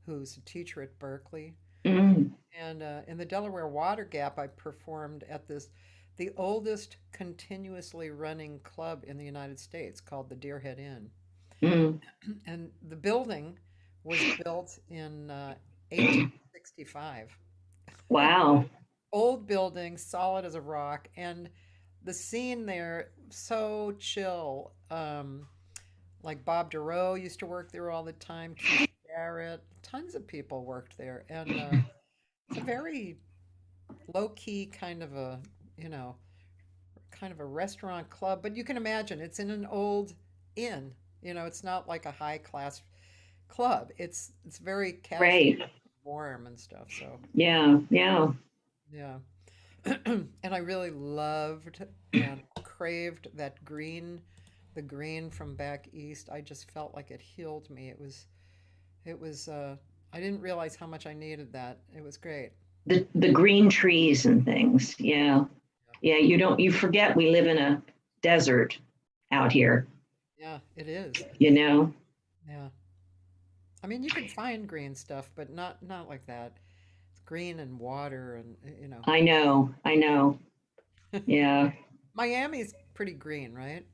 who's a teacher at Berkeley. Mm. And in the Delaware Water Gap, I performed at the oldest continuously running club in the United States called the Deerhead Inn. Mm. And the building was built in 1865. Wow. Old building, solid as a rock, and the scene there so chill. Like Bob Duro used to work there all the time. Keith Jarrett, tons of people worked there, and it's a very low key you know, kind of a restaurant club. But you can imagine it's in an old inn. It's not like a high class club. It's very casual, Great. warm, and stuff. So Yeah. Yeah. yeah. And I really loved and craved that green, the green from back east. I just felt like it healed me. It was I didn't realize how much I needed that. It was great. The green trees and things. Yeah. Yeah. You forget we live in a desert out here, Yeah, it is. you know? Yeah. I mean, you can find green stuff, but not like that. It's green and water and. I know. I know. Yeah. Miami's pretty green, right?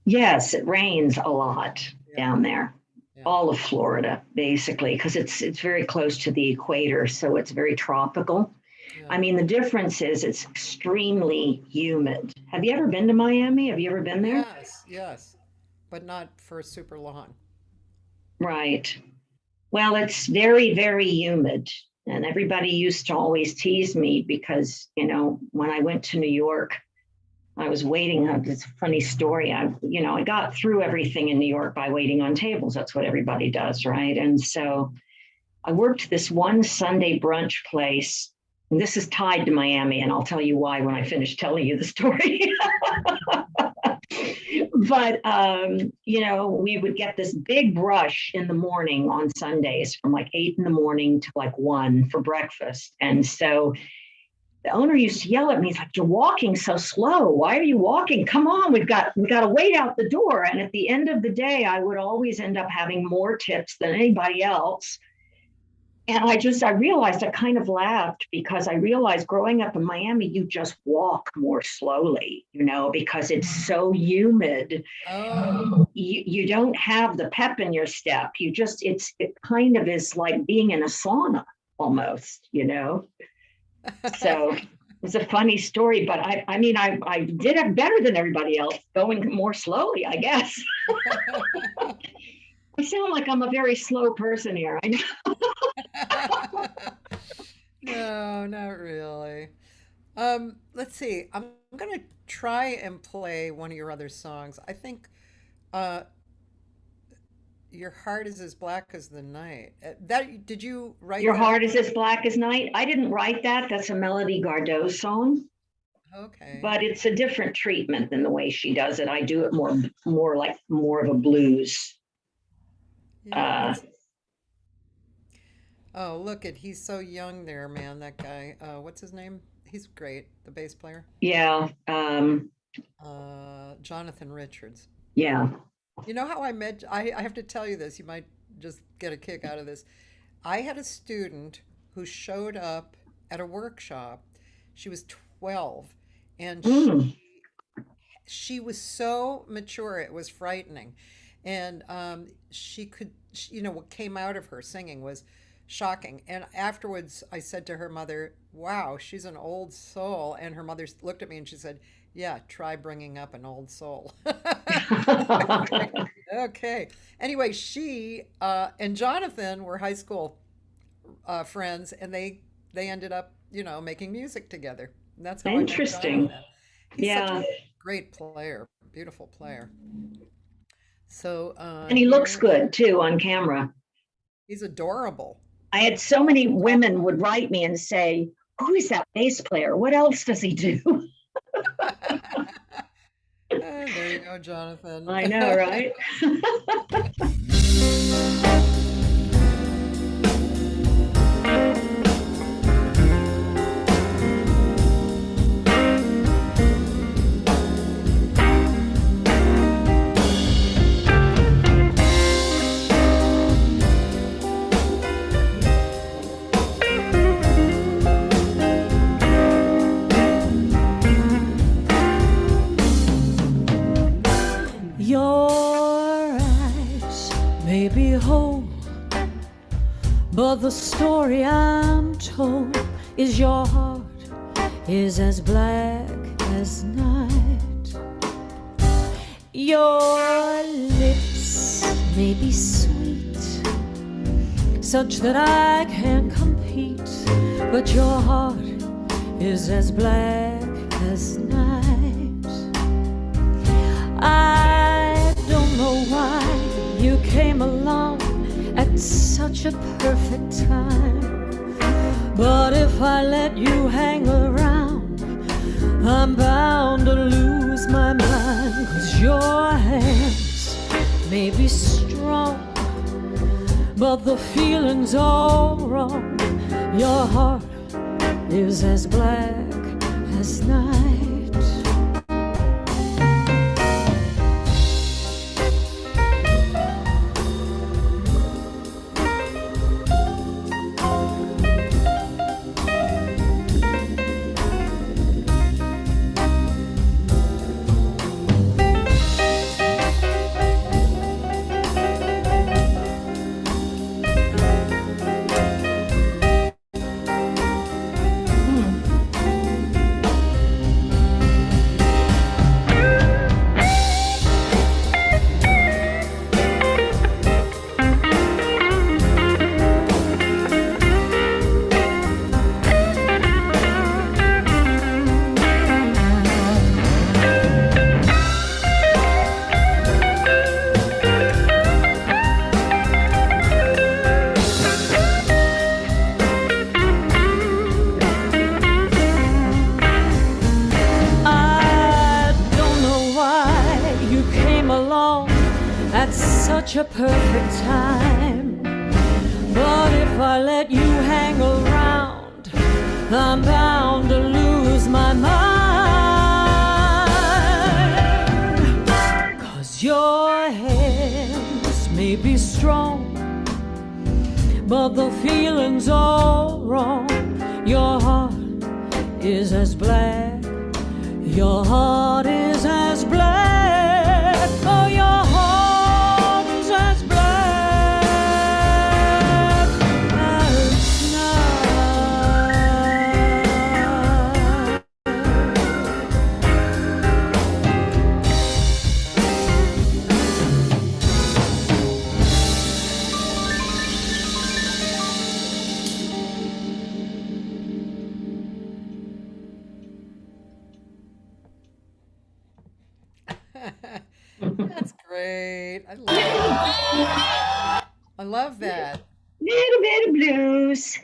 Yes, it rains a lot Yeah. down there. Yeah. All of Florida, basically, because it's very close to the equator, so it's very tropical. Yeah. I mean, the difference is it's extremely humid. Have you ever been to Miami? Have you ever been there? Yes, yes. But not for super long. Right. Well, it's very, very humid. And everybody used to always tease me because, when I went to New York, I was waiting. It's a funny story. I got through everything in New York by waiting on tables. That's what everybody does, right? And so I worked this one Sunday brunch place. And this is tied to Miami, and I'll tell you why when I finish telling you the story. But we would get this big rush in the morning on Sundays from like 8 in the morning to like 1 for breakfast. And so the owner used to yell at me. He's like, "You're walking so slow. Why are you walking? Come on, we got to wait out the door." And at the end of the day, I would always end up having more tips than anybody else. And I realized, I kind of laughed because I realized growing up in Miami, you just walk more slowly, because it's so humid. Oh, You don't have the pep in your step. It kind of is like being in a sauna almost. So it's a funny story, but I mean, I did it better than everybody else, going more slowly, I guess. I sound like I'm a very slow person here. I know. no, not really. Let's see. I'm gonna try and play one of your other songs. I think uh, your heart is as black as the night. That did you write Your that? heart is as black as night. I didn't write that. That's a Melody Gardot song, Okay. but it's a different treatment than the way she does it. I do it more like more of a blues. Yeah, oh, look at he's so young there, man. That guy. What's his name? He's great. The bass player. Yeah, Jonathan Richards. yeah. You know how I met? I have to tell you this. You might just get a kick out of this. I had a student who showed up at a workshop. She was 12, and Mm. she was so mature, it was frightening. And what came out of her singing was shocking. And afterwards, I said to her mother, wow, she's an old soul. And her mother looked at me and she said, yeah, try bringing up an old soul. Okay. Anyway, she and Jonathan were high school friends, and they ended up, making music together. And that's how I met Interesting. Jonathan. He's such Yeah, a great player, beautiful player. So and he looks here, good too on camera. he's adorable. I had so many women would write me and say, "Who is that bass player? What else does he do?" There you go, Jonathan. I know, right? Your eyes may be whole, but the story I'm told is your heart is as black as night. Your lips may be sweet, such that I can't compete, but your heart is as black as night. I don't know why you came along at such a perfect time, but if I let you hang around, I'm bound to lose my mind. 'Cause your hands may be strong, but the feeling's all wrong. Your heart is as black as night. Such a perfect time, but if I let you hang around, I'm bound to lose my mind. 'Cause your hands may be strong, but the feeling's all wrong. Your heart is as black, your heart is as black, oh, your heart as black as night. great. I love that. Little bit of blues.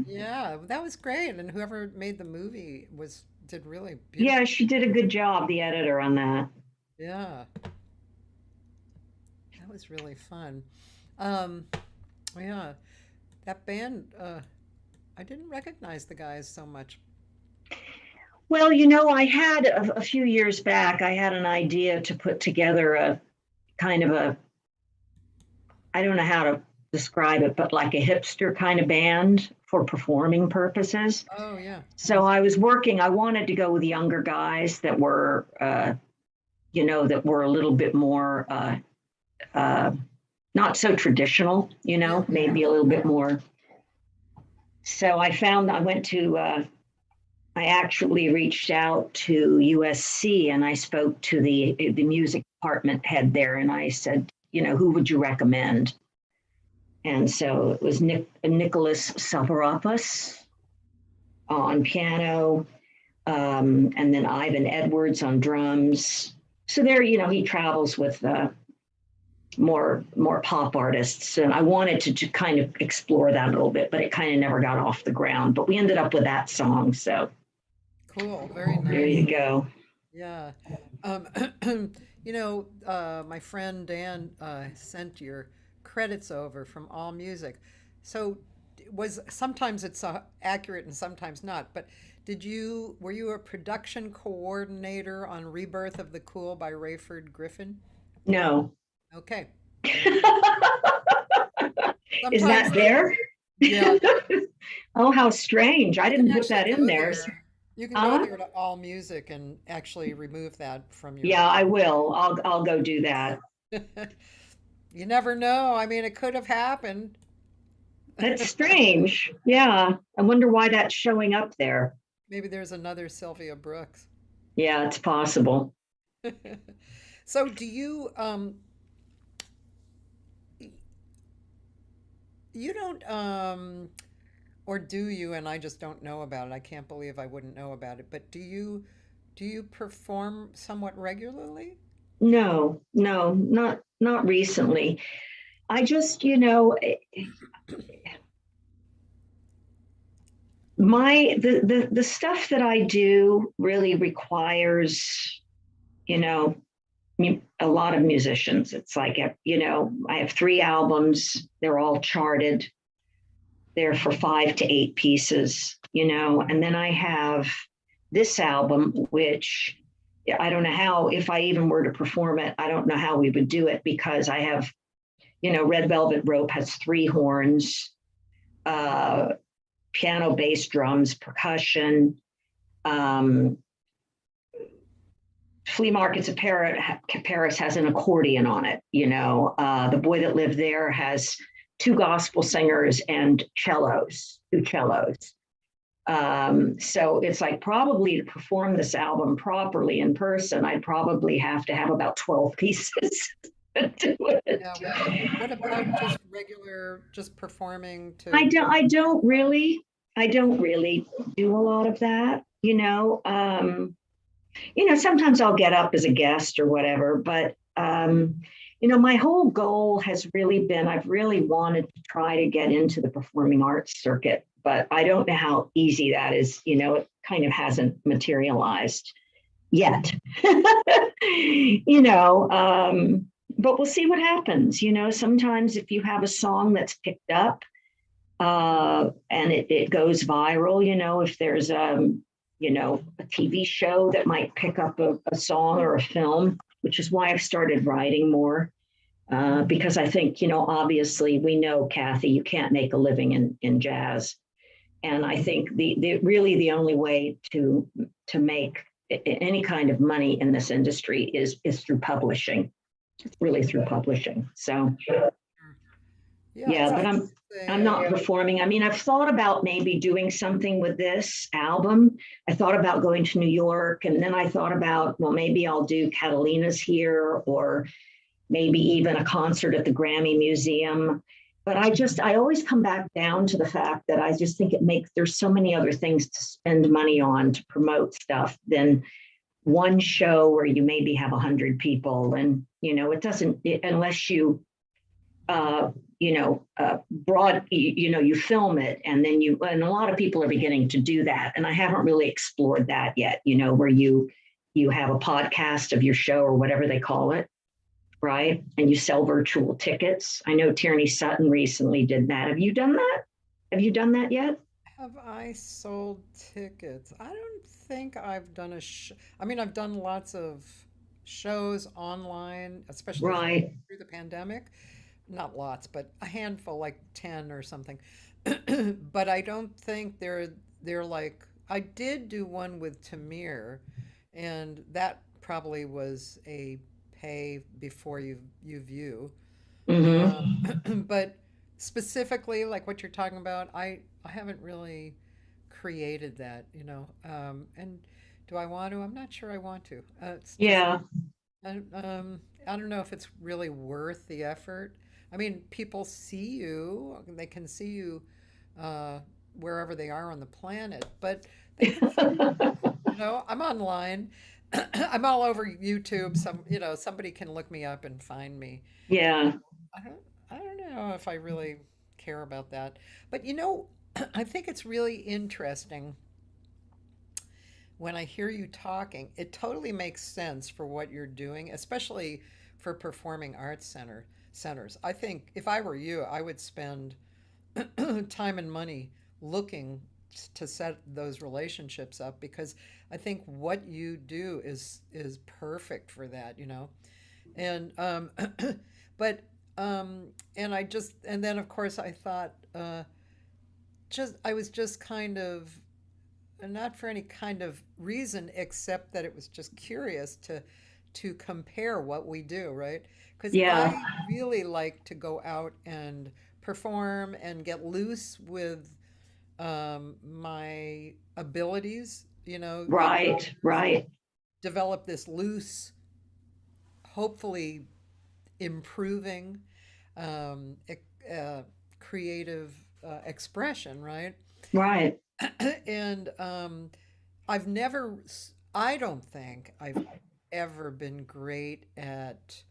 Yeah, that was great. And whoever made the movie did really beautiful. Yeah, she did a good job, the editor, on that. Yeah, that was really fun. Um, yeah, that band, I didn't recognize the guys so much. Well, I had a few years back, I had an idea to put together a kind of I don't know how to describe it, but like a hipster kind of band for performing purposes. Oh, yeah. So I wanted to go with younger guys that were, that were a little bit more, not so traditional, maybe a little bit more. So I actually reached out to USC and I spoke to the music department head there and I said, who would you recommend? And so it was Nicholas Safaropoulos on piano, and then Ivan Edwards on drums. So there, he travels with more pop artists, and I wanted to kind of explore that a little bit, but it kind of never got off the ground. But we ended up with that song. So cool, very nice. There you go. Yeah, my friend Dan sent your credits over from All Music. So sometimes it's accurate and sometimes not, but were you a production coordinator on Rebirth of the Cool by Rayford Griffin? No. Okay. Is that there? Yeah. Oh, how strange. I didn't put that in there. You can go there to All Music and actually remove that from your. Yeah, I will. I'll go do that. You never know. I mean, it could have happened. That's strange. Yeah. I wonder why that's showing up there. Maybe there's another Sylvia Brooks. Yeah, it's possible. So do you you don't or do you, and I just don't know about it. I can't believe I wouldn't know about it. But do you perform somewhat regularly? No, not recently. I just, the stuff that I do really requires, a lot of musicians. It's like, I have 3 albums. They're all charted. They're for 5 to 8 pieces, and then I have this album, which I don't know how, if I even were to perform it, I don't know how we would do it because I have, Red Velvet Rope has 3 horns, piano, bass, drums, percussion. Flea Markets of Paris has an accordion on it. The Boy That Lived There has 2 gospel singers and 2 cellos. So it's like probably to perform this album properly in person, I'd probably have to have about 12 pieces to do it. Yeah, what about just performing to? I don't really do a lot of that, sometimes I'll get up as a guest or whatever, but my whole goal has really been, I've really wanted to try to get into the performing arts circuit, but I don't know how easy that is. It kind of hasn't materialized yet, but we'll see what happens. Sometimes if you have a song that's picked up and it goes viral, if there's a TV show that might pick up a song or a film, which is why I've started writing more. Because I think, obviously we know, Cathy, you can't make a living in jazz. And I think the only way to make any kind of money in this industry is through publishing, really through publishing. So, yeah, but I'm not performing. I mean, I've thought about maybe doing something with this album. I thought about going to New York, and then I thought about, well, maybe I'll do Catalina's here, or maybe even a concert at the Grammy Museum. But I always come back down to the fact that I just think there's so many other things to spend money on to promote stuff than one show where you maybe have 100 people, and it doesn't, unless you you film it, and then and a lot of people are beginning to do that, and I haven't really explored that yet, where you have a podcast of your show or whatever they call it, right? And you sell virtual tickets. I know Tierney Sutton recently did that. Have you done that? Have you done that yet? Have I sold tickets? I don't think I've done I mean, I've done lots of shows online, especially Right. through the pandemic. Not lots, but a handful, like 10 or something. But I don't think they're like, I did do one with Tamir, and that probably was a pay before you view. But specifically, like what you're talking about, I haven't really created that, and do I want to? I'm not sure I want to. It's just, Yeah. I don't know if it's really worth the effort. I mean, people see you, they can see you uh, wherever they are on the planet, but they can, I'm online. I'm all over YouTube. Somebody can look me up and find me. Yeah. I don't, I don't know if I really care about that. But I think it's really interesting when I hear you talking. It totally makes sense for what you're doing, especially for performing arts centers. I think if I were you, I would spend time and money looking to set those relationships up, because I think what you do is perfect for that. And but and then of course I thought I was just kind of, not for any kind of reason except that it was just curious to compare what we do, right? Because Yeah. I really like to go out and perform and get loose with my abilities, Right. Right. develop this loose, hopefully improving creative expression, right? Right. And I've never, I don't think I've ever been great at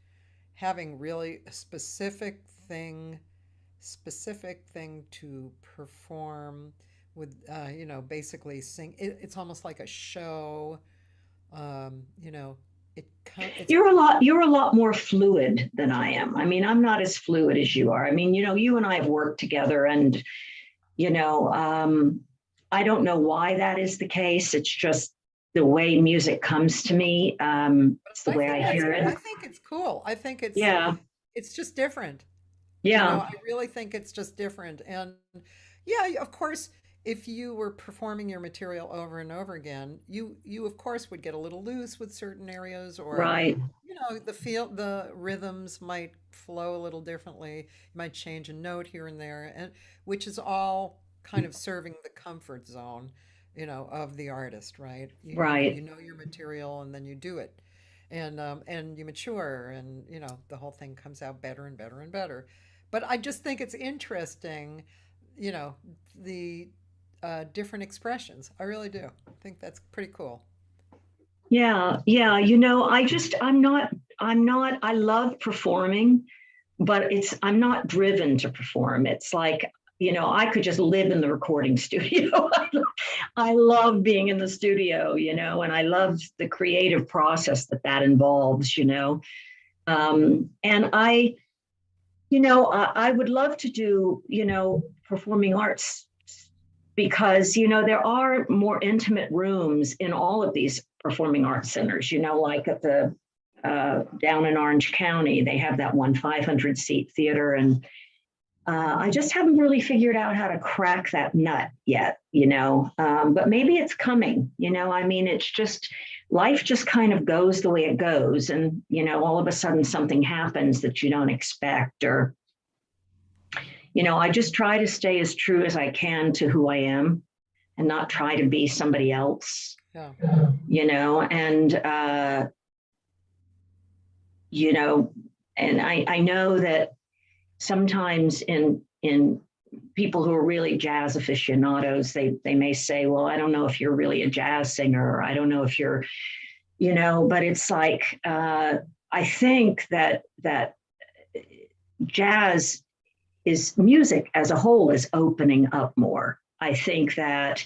having really a specific thing to perform with, basically sing. It's almost like a show. um, you know, it's You're a lot more fluid than I am. I mean, I'm not as fluid as you are. I mean, you and I have worked together, and you know, um, I don't know why that is the case. It's just the way music comes to me. It's the way I hear I it. think it's cool. I think Yeah. it's just different. Yeah. I really think it's just different. And yeah, of course, if you were performing your material over and over again, you of course would get a little loose with certain areas, or Right. the rhythms might flow a little differently. You might change a note here and there, and which is all kind of serving the comfort zone, of the artist, right? You Right. know your material, and then you do it, and you mature, and the whole thing comes out better and better and better. But I just think it's interesting, the different expressions. I really do. I think that's pretty cool. Yeah. Yeah. I love performing, but I'm not driven to perform. It's like, I could just live in the recording studio. I love being in the studio, and I love the creative process that involves. And I would love to do, performing arts, because, there are more intimate rooms in all of these performing arts centers, like at the down in Orange County, they have that 500 seat theater. And I just haven't really figured out how to crack that nut yet, but maybe it's coming, I mean, it's just, life just kind of goes the way it goes. And, all of a sudden something happens that you don't expect, or, I just try to stay as true as I can to who I am and not try to be somebody else, Yeah. And, and I know that sometimes in people who are really jazz aficionados, they may say, well, I don't know if you're really a jazz singer, or I don't know if you're, you know, but it's like, I think that jazz is music as a whole is opening up more. I think that,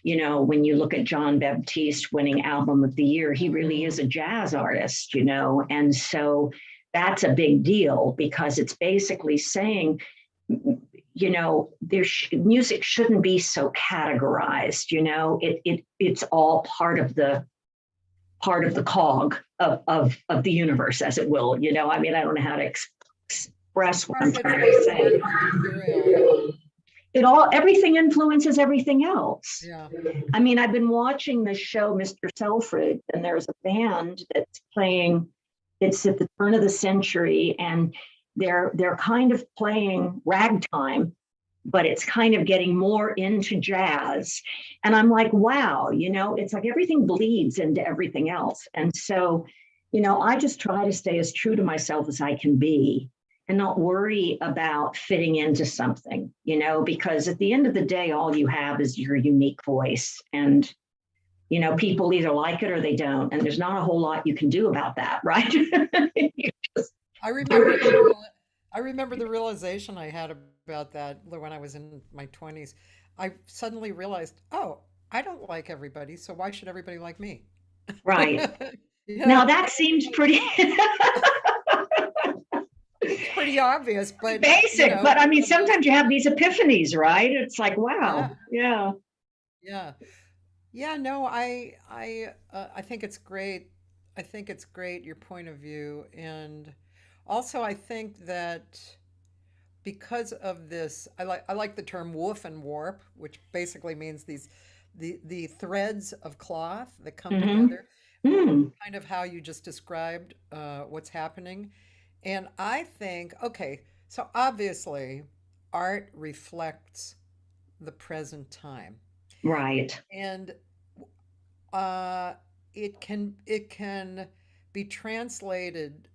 you know, when you look at John Baptiste winning Album of the Year, he really is a jazz artist, you know, and so that's a big deal because it's basically saying, you know, music shouldn't be so categorized, you know, it's all part of the cog of the universe, as it will, you know. I mean, I don't know how to express what I'm trying to say. Everything influences everything else. Yeah. I mean, I've been watching this show, Mr. Selfridge, and there's a band that's playing, it's at the turn of the century, and they're kind of playing ragtime, but it's kind of getting more into jazz. And I'm like, wow, you know, it's like everything bleeds into everything else. And so, you know, I just try to stay as true to myself as I can be and not worry about fitting into something, you know, because at the end of the day, all you have is your unique voice. And, you know, people either like it or they don't. And there's not a whole lot you can do about that, right? I remember the realization I had about that when I was in my 20s. I suddenly realized, oh, I don't like everybody, so why should everybody like me? Right. Yeah. Now that seems pretty pretty obvious, but basic, you know, but I mean, sometimes you have these epiphanies, right? It's like, wow, yeah. No, I think it's great. I think it's great, your point of view. And also I think that because of this, I like the term woof and warp, which basically means the threads of cloth that come together, kind of how you just described what's happening. And I think, okay, so obviously art reflects the present time. Right. And it can be translated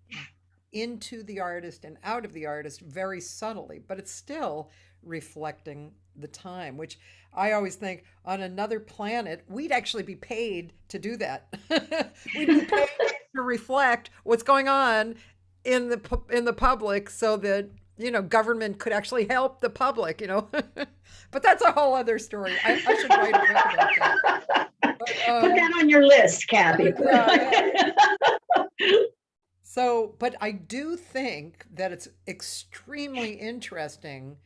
into the artist and out of the artist very subtly, but it's still reflecting the time, which I always think on another planet, we'd actually be paid to do that. We'd be paid to reflect what's going on in the public so that, you know, government could actually help the public, you know. But that's a whole other story. I should write a book about that. But, put that on your list, Cathy. So, but I do think that it's extremely interesting,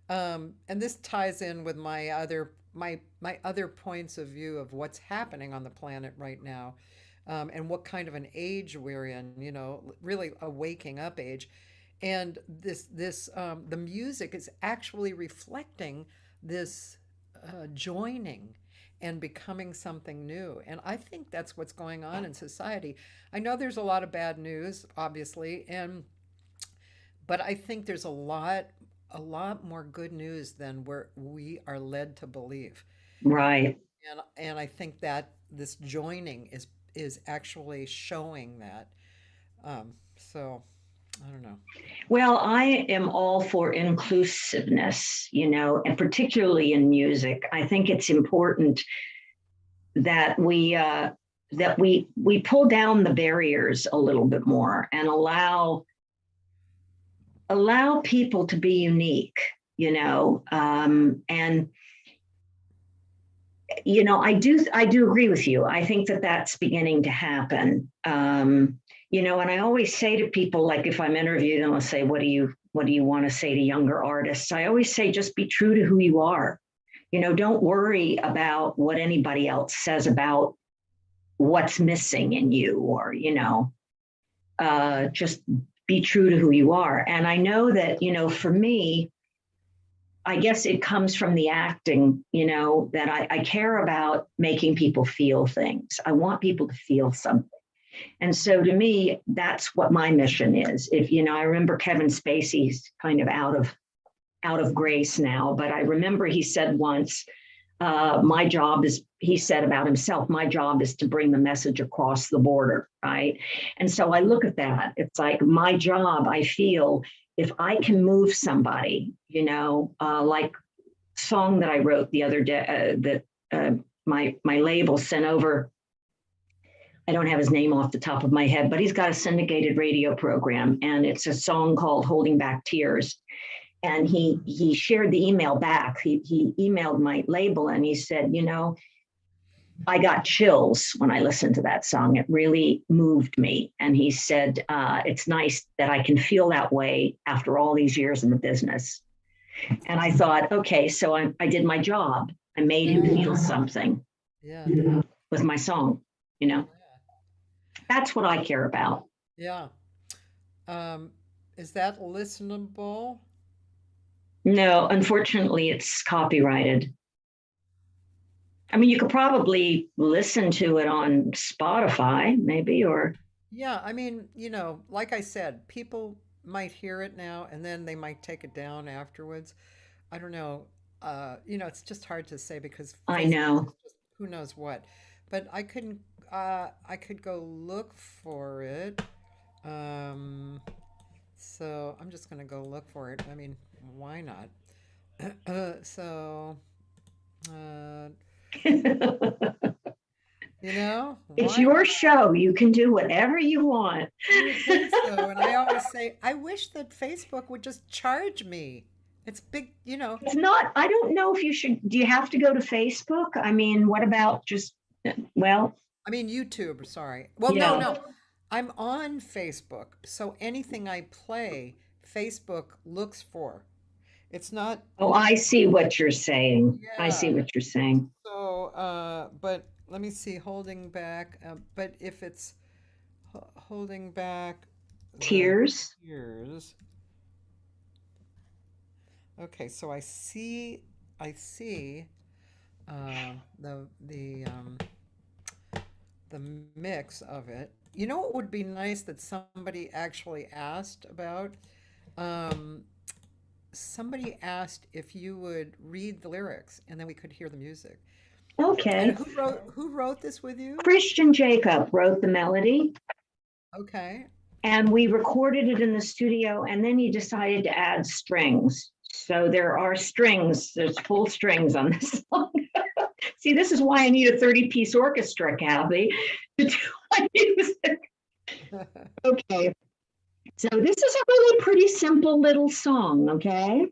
and this ties in with my other points of view of what's happening on the planet right now, and what kind of an age we're in. You know, really a waking up age, and the music is actually reflecting this joining and becoming something new. And I think that's what's going on in society. I know there's a lot of bad news, obviously, but I think there's a lot more good news than we are led to believe. Right. And I think that this joining is actually showing that. So I don't know. Well, I am all for inclusiveness, you know, and particularly in music. I think it's important that we pull down the barriers a little bit more and allow people to be unique, you know, and you know, I do agree with you. I think that that's beginning to happen. You know, and I always say to people, like if I'm interviewed and they'll say, what do you want to say to younger artists? I always say, just be true to who you are. You know, don't worry about what anybody else says about what's missing in you, or, you know, just be true to who you are. And I know that, you know, for me, I guess it comes from the acting, you know, that I care about making people feel things. I want people to feel something. And so to me, that's what my mission is. If, you know, I remember Kevin Spacey's kind of out of grace now, but I remember he said once, my job is, he said about himself, my job is to bring the message across the border, right? And so I look at that. It's like my job, I feel, if I can move somebody, you know, like song that I wrote the other day, that my label sent over I don't have his name off the top of my head, but he's got a syndicated radio program, and it's a song called Holding Back Tears. And he shared the email back. He emailed my label and he said, you know, I got chills when I listened to that song. It really moved me. And he said, it's nice that I can feel that way after all these years in the business. And I thought, okay, so I did my job. I made him feel something with my song, you know. That's what I care about. Yeah. Is that listenable? No, unfortunately, it's copyrighted. I mean, you could probably listen to it on Spotify, maybe, or. Yeah, I mean, you know, like I said, people might hear it now and then they might take it down afterwards. I don't know. You know, it's just hard to say because I Facebook know. is just who knows what. But I could go look for it. So I'm just gonna go look for it. I mean, why not? So, you know, It's why your not? show. You can do whatever you want. You would think so. And I always say, I wish that Facebook would just charge me. It's big, you know. It's not, I don't know if you should, do you have to go to Facebook? I mean, what about just, well, I mean, YouTube, sorry. Well, no, yeah. no. I'm on Facebook. So anything I play, Facebook looks for. It's not, Oh, I see what you're saying. I see yeah. what you're saying. So, but let me see, holding back. But if it's holding back the Tears. tears. Okay, so I see the the mix of it. You know what would be nice that somebody actually asked about? Um, Somebody asked if you would read the lyrics and then we could hear the music. And Okay. who wrote this with you? Christian Jacob wrote the melody Okay. and we recorded it in the studio, and then he decided to add strings. So there are strings, there's full strings on this song. See, this is why I need a 30-piece orchestra, Kathy, to do my music. Okay. So this is a really pretty simple little song, okay?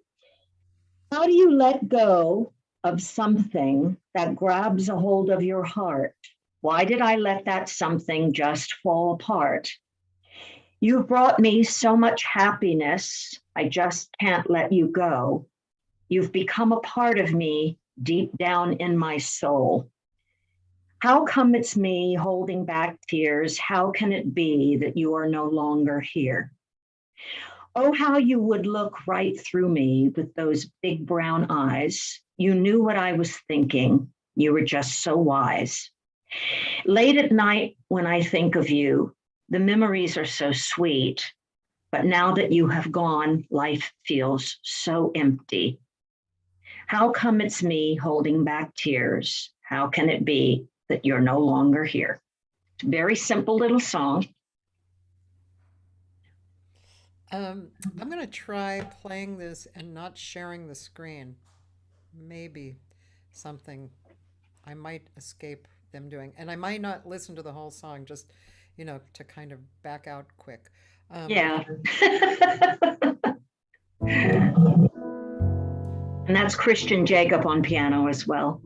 How do you let go of something that grabs a hold of your heart? Why did I let that something just fall apart? You've brought me so much happiness, I just can't let you go. You've become a part of me deep down in my soul. How come it's me holding back tears? How can it be that you are no longer here? Oh, how you would look right through me with those big brown eyes. You knew what I was thinking. You were just so wise. Late at night, when I think of you, the memories are so sweet. But now that you have gone, life feels so empty. How come it's me holding back tears? How can it be that you're no longer here? It's a very simple little song. I'm gonna try playing this and not sharing the screen. Maybe something I might escape them doing, and I might not listen to the whole song, just, you know, to kind of back out quick. Yeah. And that's Christian Jacob on piano as well.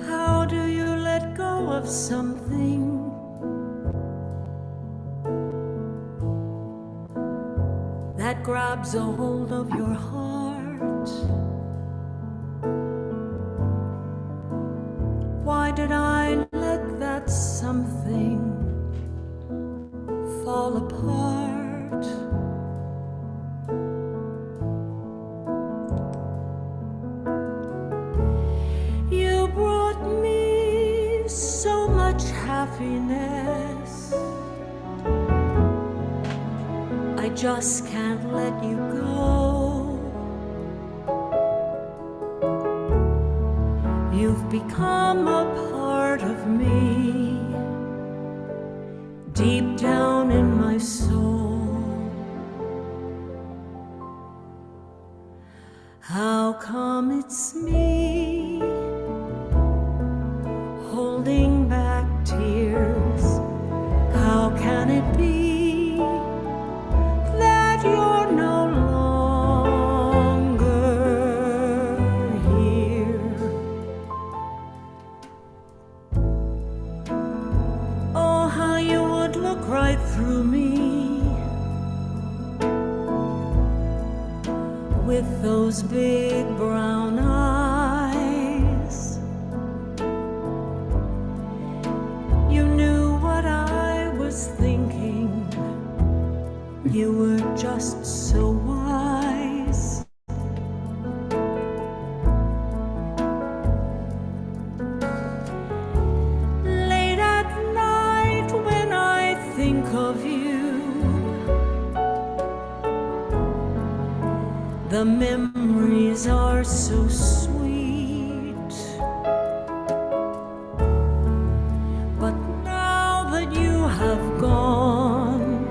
How do you let go of something that grabs a hold of your heart? Why did I let that something fall apart? You brought me so much happiness, I just can't let you go. You've become a part of me, deep down in my soul. How come it's me those big brown eyes. You knew what I was thinking. You were just so wise. Late at night when I think of you, the memories are so sweet. But now that you have gone,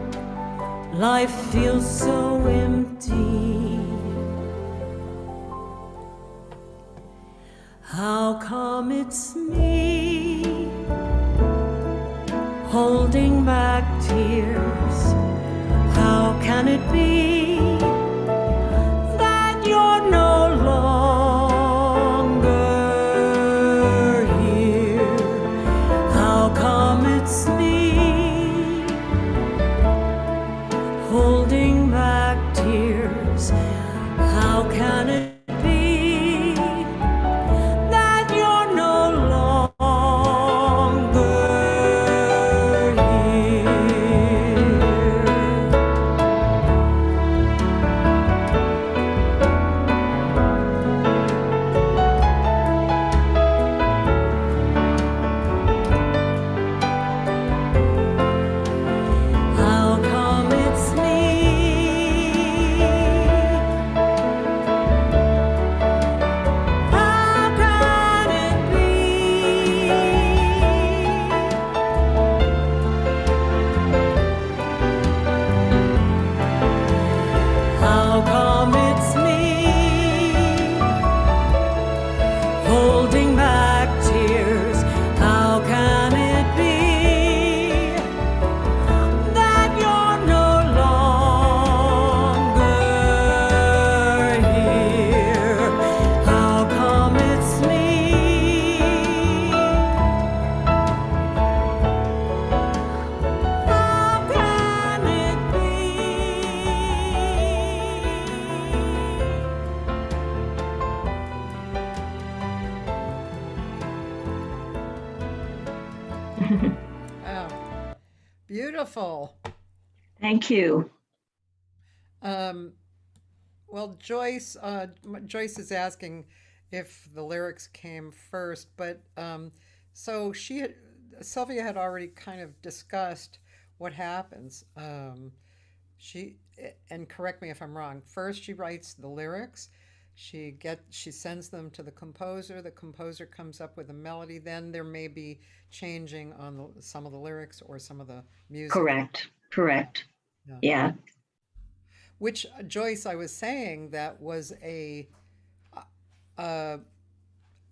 life feels so empty. How come it's me holding back tears? How can it be that you're no longer here? How come it's me holding back tears? How can it be that you're no longer here? How come it's me? How can it be? How come it's me holding back tears? How can it be that you're no longer here? How come it's me? How can it be? Oh, beautiful. Thank you. Well, Joyce is asking if the lyrics came first, but so Sylvia had already kind of discussed what happens. And correct me if I'm wrong. First, she writes the lyrics. She sends them to the composer. The composer comes up with a melody. Then there may be changing on some of the lyrics or some of the music. Correct. Correct. Yeah. Yeah. Which Joyce, I was saying that was uh,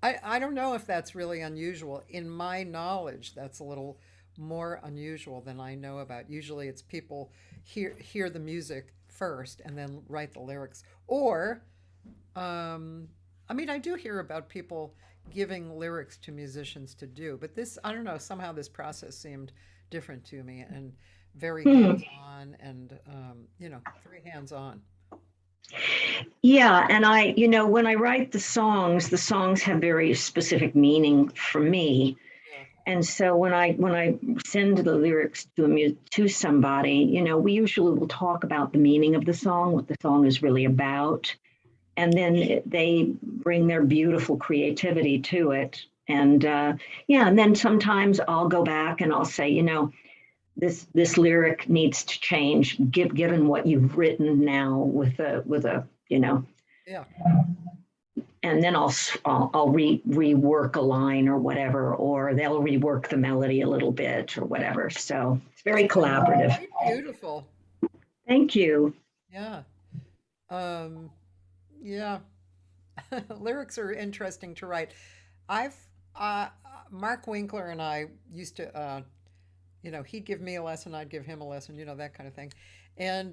I don't know if that's really unusual. In my knowledge, that's a little more unusual than I know about. Usually it's people hear the music first and then write the lyrics. Or, I mean, I do hear about people giving lyrics to musicians to do, but this, I don't know, somehow this process seemed different to me and very hands-on and, very hands-on. Yeah, and when I write the songs have very specific meaning for me. Yeah. And so when I send the lyrics to somebody, we usually will talk about the meaning of the song, what the song is really about, and then they bring their beautiful creativity to it. And and then sometimes I'll go back and I'll say, this lyric needs to change given what you've written now with a Yeah. and then I'll rework a line or whatever, or they'll rework the melody a little bit or whatever. So it's very collaborative. Very beautiful. Thank you. Yeah. Yeah. Lyrics are interesting to write. I've Mark Winkler and I used to he'd give me a lesson, I'd give him a lesson, that kind of thing. And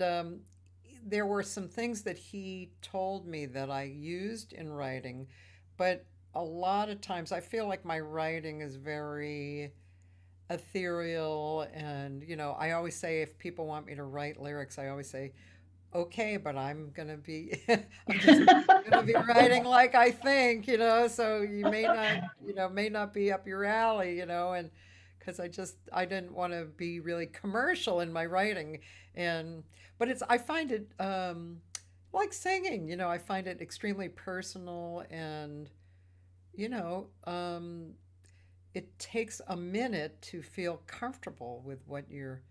there were some things that he told me that I used in writing, but a lot of times I feel like my writing is very ethereal. And, I always say if people want me to write lyrics, I always say, okay, but I'm gonna be I'm just gonna be writing like I think, so you may not be up your alley, and because I didn't want to be really commercial in my writing, and but I find it like singing, I find it extremely personal, and you know, um, it takes a minute to feel comfortable with what you're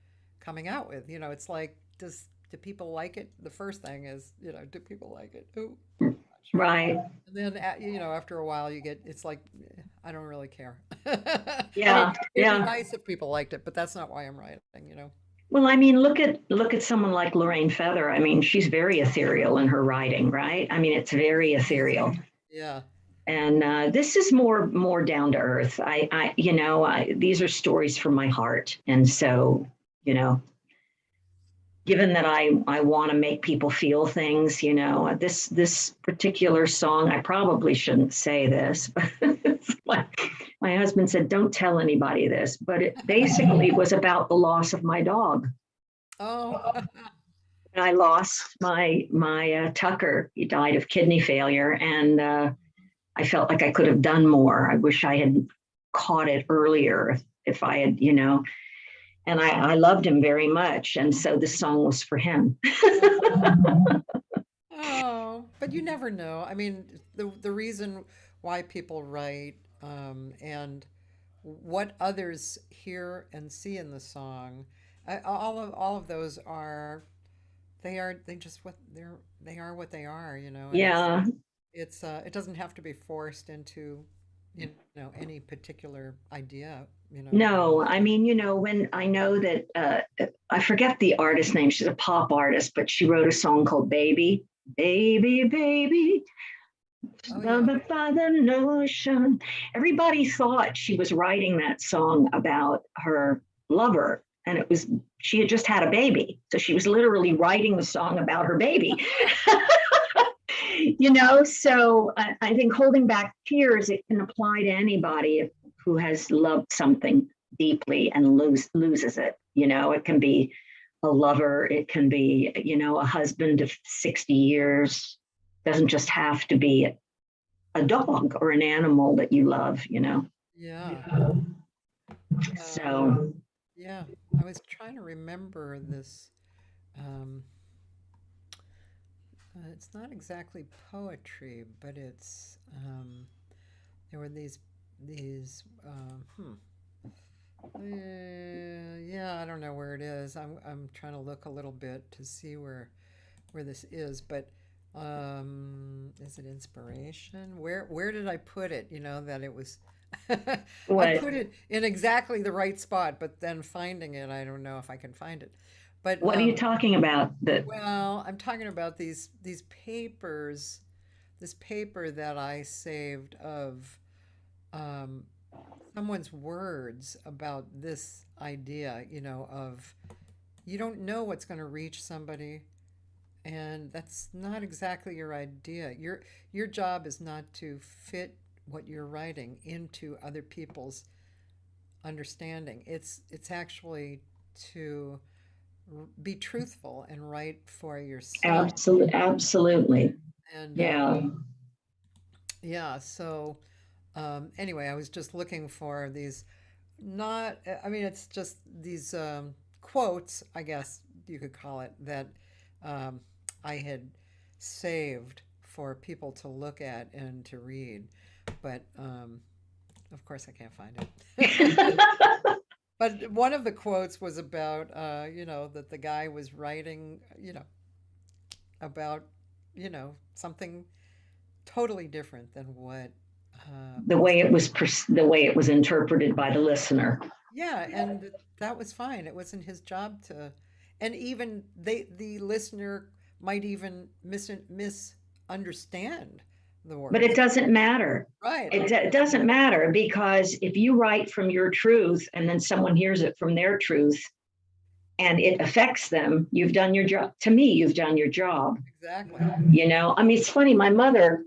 coming out with. It's like, do people like it? The first thing is, do people like it? Ooh, not sure. Right. And then, after a while, it's like, I don't really care. Yeah. It'd be Yeah. nice if people liked it, but that's not why I'm writing. Well, I mean, look at someone like Lorraine Feather. I mean, she's very ethereal in her writing, right? I mean, it's very ethereal. Yeah. And this is more down to earth. These are stories from my heart, and so, you know, given that I want to make people feel things, this particular song, I probably shouldn't say this, but my husband said, don't tell anybody this, but it basically was about the loss of my dog. Oh. And I lost my Tucker. He died of kidney failure, and I felt like I could have done more. I wish I had caught it earlier if I had, and I loved him very much. And so this song was for him. Oh, but you never know. I mean, the reason why people write, and what others hear and see in the song, all of those are they just they are what they are, and Yeah. it doesn't have to be forced into any particular idea. No, I mean, when I know that, I forget the artist name, she's a pop artist, but she wrote a song called Baby, Baby, Baby, Oh yeah. by the notion. Everybody thought she was writing that song about her lover. And she had just had a baby. So she was literally writing the song about her baby. So I think holding back tears, it can apply to anybody who has loved something deeply and loses it. It can be a lover, it can be, a husband of 60 years. Doesn't just have to be a dog or an animal that you love. Yeah. So Yeah. I was trying to remember this. Um, it's not exactly poetry, but there were these. Yeah, I don't know where it is. I'm trying to look a little bit to see where this is, but is it inspiration? Where did I put it? That it was. I what put it in exactly the right spot, but then finding it, I don't know if I can find it. But what are you talking about? well, I'm talking about these papers, this paper that I saved of um, someone's words about this idea, of you don't know what's going to reach somebody, and that's not exactly your idea. Your job is not to fit what you're writing into other people's understanding. It's actually to be truthful and write for yourself. Absolutely. And Yeah. yeah, so anyway, I was just looking for these, not, I mean, it's just these quotes, I guess you could call it, that um, I had saved for people to look at and to read. But of course, I can't find it. But one of the quotes was about, that the guy was writing, about, something totally different than what. The way it was interpreted by the listener. Yeah, and that was fine. It wasn't his job to, and even the listener might even misunderstand the But it words. doesn't matter. Right. It doesn't matter, because if you write from your truth and then someone hears it from their truth and it affects them, you've done your job. To me, you've done your job. Exactly. I mean, it's funny. My mother,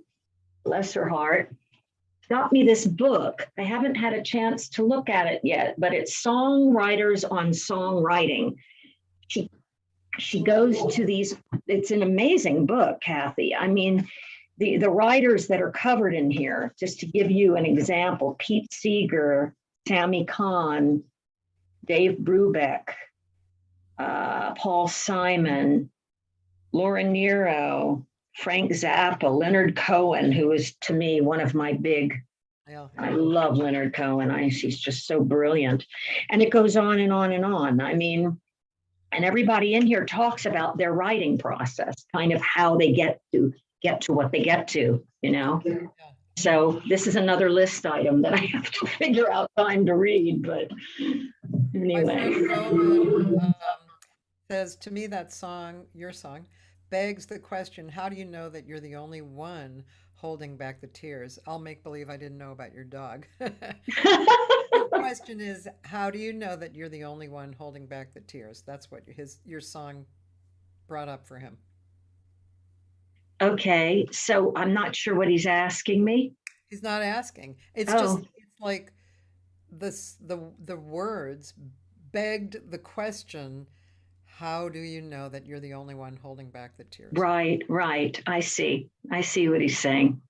bless her heart, got me this book. I haven't had a chance to look at it yet, but it's Songwriters on Songwriting. She she goes to these, it's an amazing book, Cathy. I mean, the writers that are covered in here, just to give you an example, Pete Seeger, Sammy Kahn, Dave Brubeck, Paul Simon, Laura Nero, Frank Zappa, Leonard Cohen, who is to me one of my big, I love Leonard Cohen. He's just so brilliant. And it goes on and on and on. I mean, and everybody in here talks about their writing process, kind of how they get to what they get to, you know? Yeah. So this is another list item that I have to figure out time to read, but anyway. My friend Roman says, to me, that song, your song, begs the question, how do you know that you're the only one holding back the tears? I'll make believe I didn't know about your dog. The question is, how do you know that you're the only one holding back the tears? That's what your song brought up for him. Okay, so I'm not sure what he's asking me. He's not asking. It's just, it's like the words begged the question, how do you know that you're the only one holding back the tears? Right. I see what he's saying.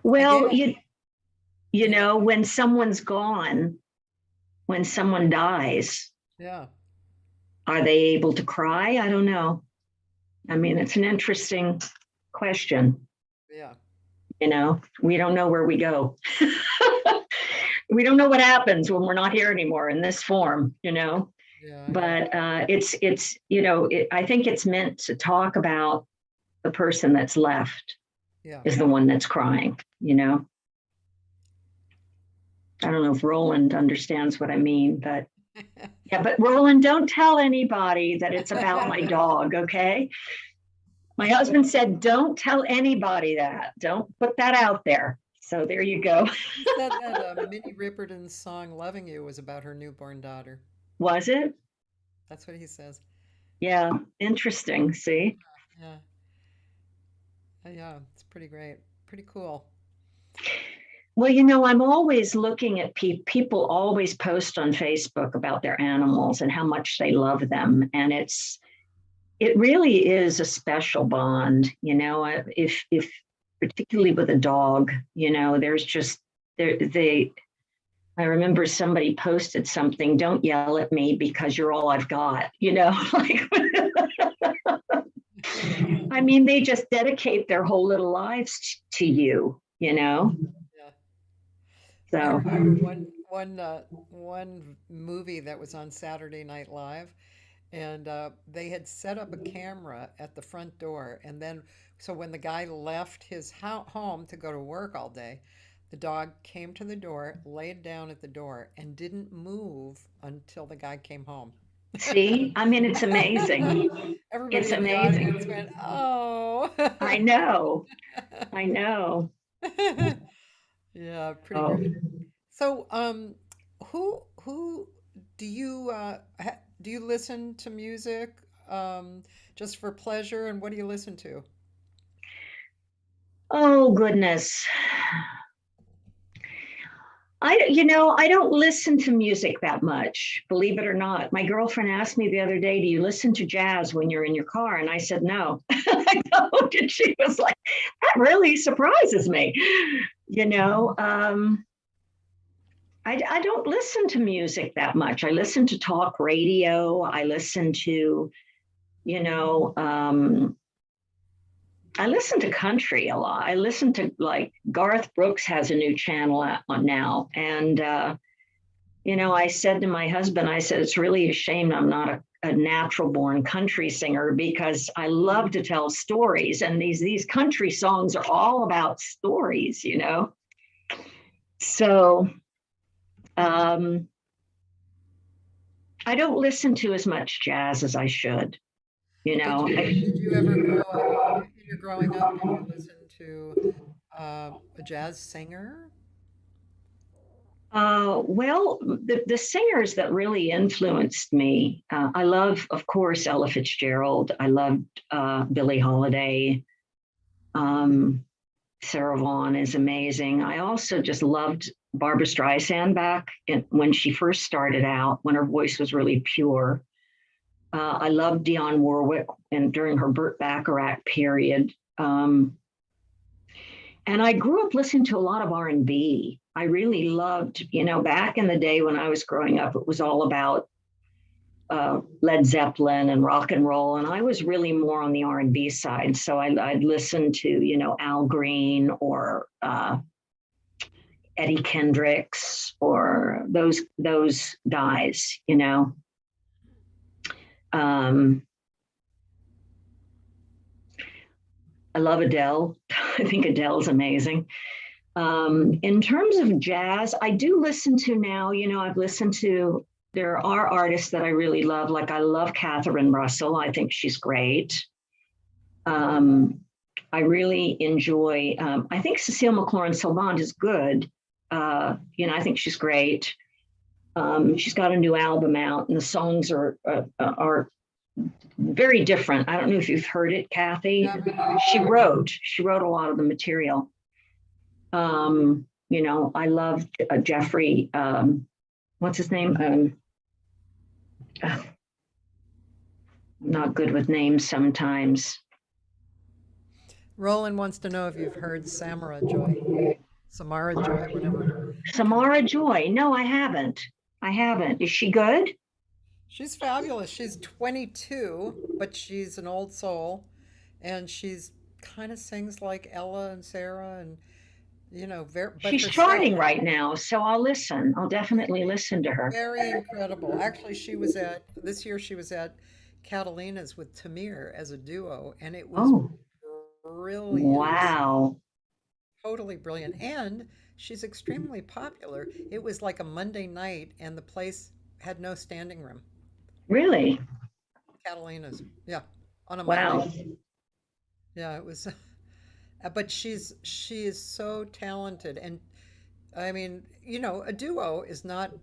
Well, you know, when someone's gone, when someone dies, yeah, are they able to cry? I don't know. I mean, it's an interesting question. Yeah. You know, we don't know where we go. We don't know what happens when we're not here anymore in this form, you know. Yeah. But it's you know, I think it's meant to talk about the person that's left. Yeah. Is the one that's crying, you know. I don't know if Roland understands what I mean, but yeah, but Roland, don't tell anybody that it's about my dog, okay? My husband said, don't tell anybody that. Don't put that out there. So there you go. He said that Minnie Riperton's song Loving You was about her newborn daughter. Was it? That's what he says. Yeah, interesting, see? Yeah. Yeah, it's pretty great. Pretty cool. Well, you know, I'm always looking at people always post on Facebook about their animals and how much they love them. And it really is a special bond, you know, if particularly with a dog, you know, there's just, I remember somebody posted something, don't yell at me because you're all I've got, you know, like, I mean, they just dedicate their whole little lives to you, you know? So I remember one movie that was on Saturday Night Live, and they had set up a camera at the front door, and then so when the guy left his home to go to work all day, the dog came to the door, laid down at the door, and didn't move until the guy came home. See, I mean, it's amazing. Everybody in the audience went, "Oh!" I know. Yeah, pretty great. So, who do you listen to music just for pleasure, and what do you listen to? Oh goodness. I don't listen to music that much, believe it or not. My girlfriend asked me the other day, do you listen to jazz when you're in your car? And I said, no, I don't. And she was like, that really surprises me. You know, I don't listen to music that much. I listen to talk radio. I listen to, you know, I listen to country a lot. I listen to, like, Garth Brooks has a new channel on now. And, you know, I said to my husband, I said, it's really a shame I'm not a natural born country singer, because I love to tell stories. And these country songs are all about stories, you know? So I don't listen to as much jazz as I should, you know. Did you ever grow up, when you're growing up, did you listen to a jazz singer? Well, the singers that really influenced me, I love, of course, Ella Fitzgerald. I loved Billie Holiday. Sarah Vaughan is amazing. I also just loved Barbra Streisand back when she first started out, when her voice was really pure. I loved Dionne Warwick and during her Burt Bacharach period. And I grew up listening to a lot of R&B. I really loved, back in the day when I was growing up, it was all about Led Zeppelin and rock and roll, and I was really more on the R&B side. So I'd listen to, Al Green or Eddie Kendricks or those guys. I love Adele. I think Adele's amazing. In terms of jazz, I do listen to now, there are artists that I really love. Like I love Catherine Russell. I think she's great. I really enjoy, I think Cecile McLaurin-Salvant is good. I think she's great. She's got a new album out and the songs are very different. I don't know if you've heard it, Cathy. She wrote a lot of the material. I love Jeffrey, what's his name? I'm not good with names sometimes. Roland wants to know if you've heard Samara Joy, whatever. Samara Joy. No, I haven't. Is she good? She's fabulous. She's 22, but she's an old soul, and she's kind of sings like Ella and Sarah, and she's charting right now, so I'll listen. I'll definitely listen to her. Very incredible. Actually, this year she was at Catalina's with Tamir as a duo, and it was brilliant. Wow. Totally brilliant. And she's extremely popular. It was like a Monday night, and the place had no standing room. Really? Catalina's, yeah, on a Wow. Monday. Yeah, it was. But she is so talented, and I mean, a duo is not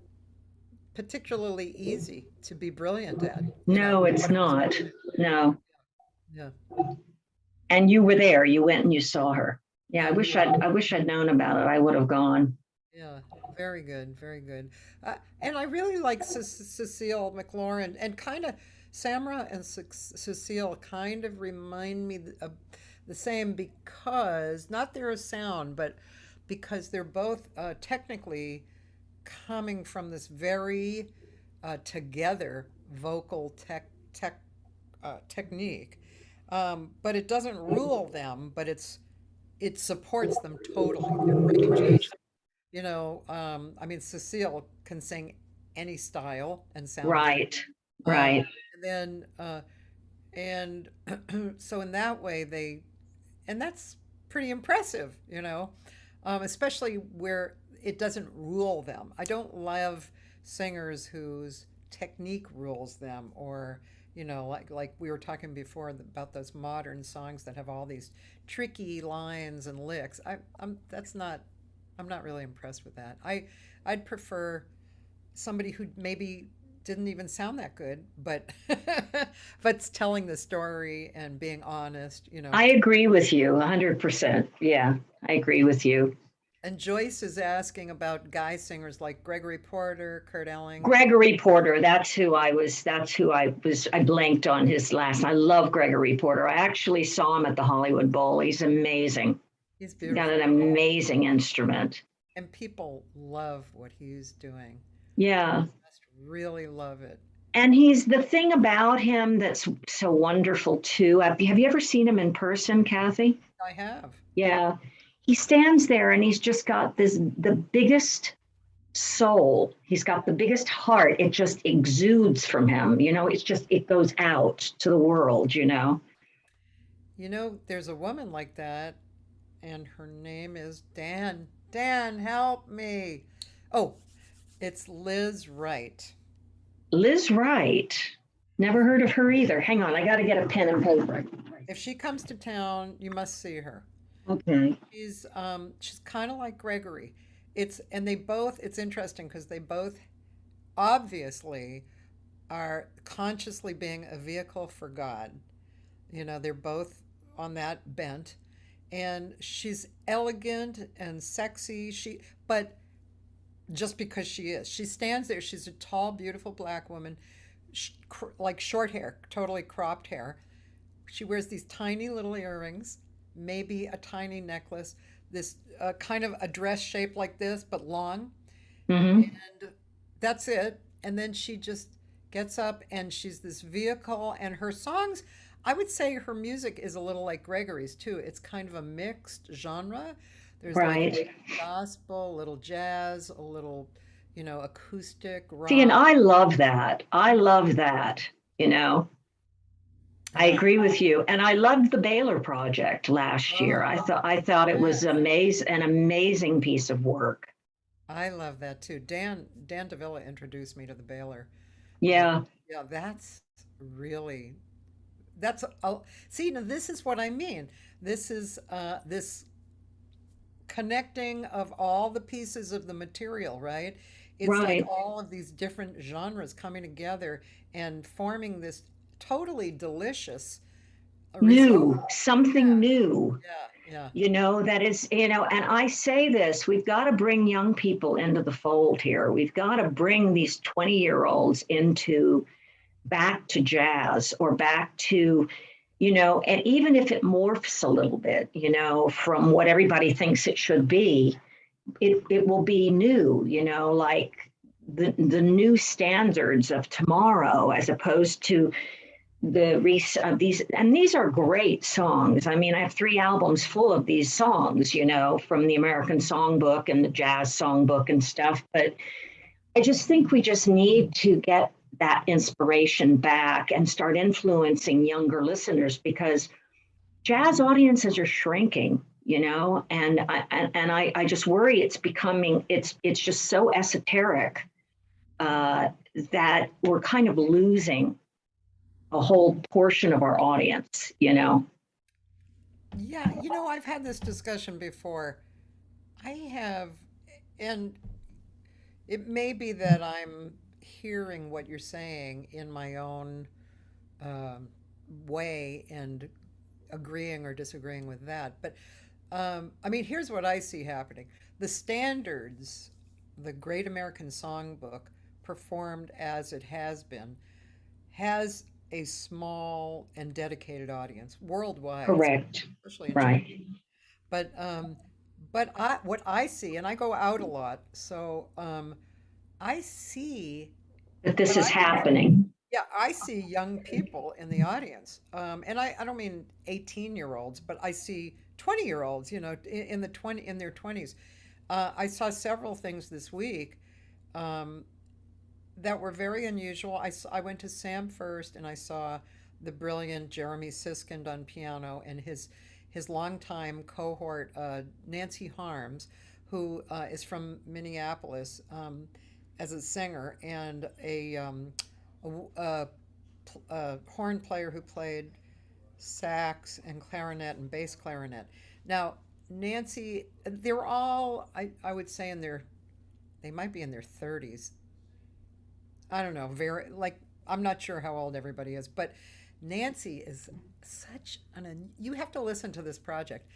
particularly easy to be brilliant at. No, it's not. No. Yeah. And you were there. You went and you saw her. Yeah, I wish I'd known about it. I would have gone. Yeah, very good, very good. And I really like Cecile McLaurin, and kind of Samara and Cecile kind of remind me of the same, because not their sound, but because they're both technically coming from this very together vocal technique, but it doesn't rule them, but it supports them totally. It ranges, I mean, Cecile can sing any style and sound Right. Right. and then and so in that way and that's pretty impressive, especially where it doesn't rule them. I don't love singers whose technique rules them, or like we were talking before about those modern songs that have all these tricky lines and licks. I'm not really impressed with that. I'd prefer somebody who maybe didn't even sound that good, but but's telling the story and being honest. I agree with you 100%. Yeah, I agree with you. And Joyce is asking about guy singers like Gregory Porter, Kurt Elling. Gregory Porter, that's who I blanked on his last. I love Gregory Porter. I actually saw him at the Hollywood Bowl. He's amazing. He's beautiful. Got an amazing instrument. And people love what he's doing. Yeah. Really love it. And he's the thing about him that's so wonderful too. Have you ever seen him in person, Cathy? I have. Yeah. He stands there and he's just got the biggest soul. He's got the biggest heart. It just exudes from him. It goes out to the world, There's a woman like that, and her name is Dan. Dan, help me. Oh, it's Liz Wright. Liz Wright. Never heard of her either. Hang on, I got to get a pen and paper. If she comes to town, you must see her. Okay. She's kind of like Gregory. It's interesting because they both obviously are consciously being a vehicle for God. They're both on that bent, and she's elegant and sexy. But just because she stands there, she's a tall, beautiful black woman. like short hair, totally cropped hair. She wears these tiny little earrings, maybe a tiny necklace, this kind of a dress shape like this, but long. Hmm. And that's it. And then she just gets up and she's this vehicle. And her songs, I would say her music is a little like Gregory's too. It's kind of a mixed genre. There's like a Right. little gospel, a little jazz, a little, acoustic See, and rock. I love that. I love that. You know, I Yeah. agree with you. And I loved the Baylor project last year. Oh, I thought it was yes. an amazing piece of work. I love that too. Dan Davila introduced me to the Baylor. Uh, Yeah, yeah, that's really that's a, see now this is what I mean. This is this connecting of all the pieces of the material, right? It's like right. all of these different genres coming together and forming this totally delicious result. New, something new. Yeah, yeah, That is, and I say this, we've got to bring young people into the fold here. We've got to bring these 20-year-olds into back to jazz or back to, and even if it morphs a little bit, from what everybody thinks it should be, it will be new, like the new standards of tomorrow as opposed to these are great songs. I mean, I have 3 albums full of these songs, from the American Songbook and the Jazz Songbook and stuff. But I just think we just need to get that inspiration back and start influencing younger listeners because jazz audiences are shrinking, and I just worry it's just so esoteric uh, that we're kind of losing a whole portion of our audience. yeah. I've had this discussion before. I have, and it may be that I'm hearing what you're saying in my own um, way and agreeing or disagreeing with that. But I mean, here's what I see happening: the standards, the Great American Songbook, performed as it has a small and dedicated audience worldwide, Correct. especially in China. Right. But what I see, and I go out a lot, so I see But what this is I happening. yeah, I see young people in the audience. And I don't mean 18-year-olds, but I see 20-year-olds, in their 20s. I saw several things this week um, that were very unusual. I went to Sam First and I saw the brilliant Jeremy Siskind on piano and his longtime cohort, Nancy Harms, who is from Minneapolis as a singer and a horn player who played sax and clarinet and bass clarinet. Now, Nancy, they were all, I would say, they might be in their 30s. I don't know, very, like, I'm not sure how old everybody is, but Nancy is you have to listen to this project.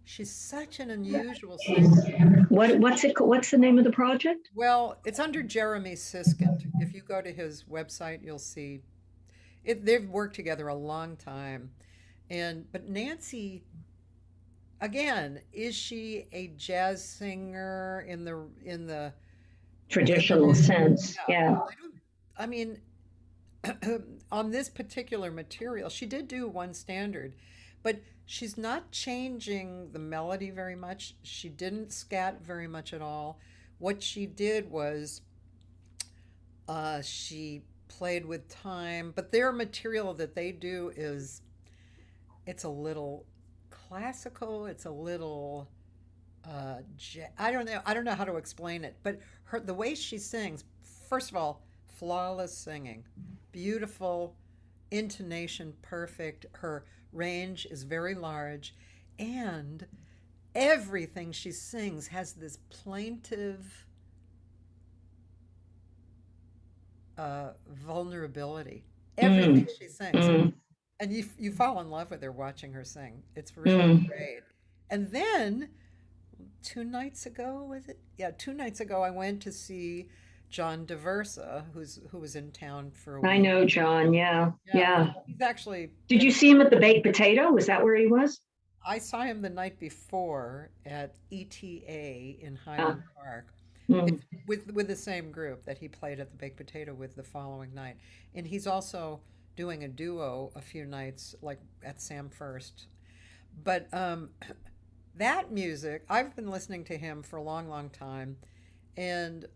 She's such an unusual singer. What's the name of the project? Well, it's under Jeremy Siskind. If you go to his website, you'll see it. They've worked together a long time, but Nancy, again, is she a jazz singer in the Traditional limited? sense. Yeah, Yeah. I don't. I mean, on this particular material, she did do one standard, but she's not changing the melody very much. She didn't scat very much at all. What she did was she played with time, but their material that they do it's a little classical. It's a little I don't know how to explain it, but the way she sings, first of all, flawless singing, beautiful intonation, perfect. Her range is very large, and everything she sings has this plaintive vulnerability. Everything Mm, she sings, mm, and you fall in love with her watching her sing. It's really mm. great. And then 2 nights ago, was it? Yeah, 2 nights ago, I went to see John Diversa, who was in town for a I week. know John. Yeah. Yeah, Yeah. he's actually Did you see him at the Baked Potato? Was that where he was? I saw him the night before at ETA in Uh, Highland Park. mm, It's with the same group that he played at the Baked Potato with the following night. And he's also doing a duo a few nights like at Sam First. But that music, I've been listening to him for a long, long time. And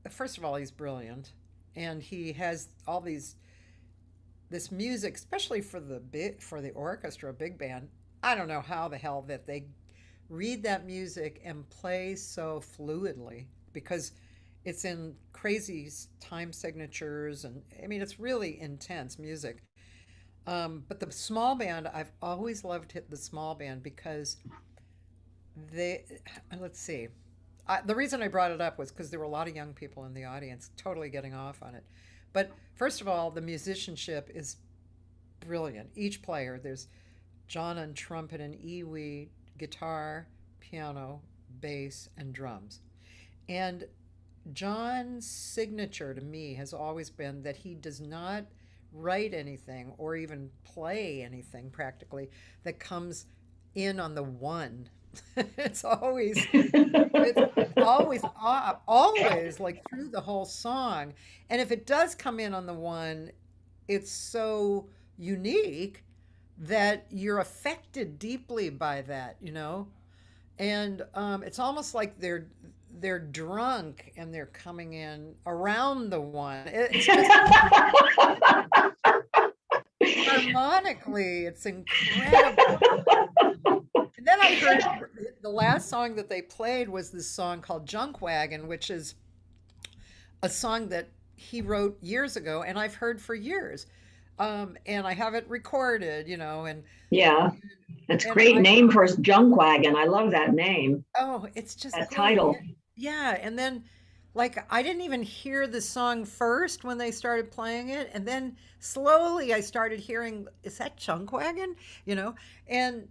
first of all, he's brilliant. And he has all this music, especially for the orchestra, big band. I don't know how the hell that they read that music and play so fluidly because it's in crazy time signatures, and I mean it's really intense music. But the small band, I've always loved the small band because they, let's see, the reason I brought it up was because there were a lot of young people in the audience totally getting off on it. But first of all, the musicianship is brilliant. Each player, there's John on trumpet and Iwi guitar, piano, bass, and drums. And John's signature to me has always been that he does not write anything or even play anything practically that comes in on the one. it's always it's always like through the whole song. And if it does come in on the one, it's so unique that you're affected deeply by that, you know? And it's almost like they're drunk and they're coming in around the one. It's just harmonically, it's incredible. And then I heard the last song that they played was this song called Junk Wagon, which is a song that he wrote years ago and I've heard for years. And I have it recorded, you know, yeah. That's a and great name for a junk wagon. I love that name, oh, it's just that great. title. Yeah, and then like I didn't even hear the song first when they started playing it, and then slowly I started hearing, is that Junk Wagon? You know, and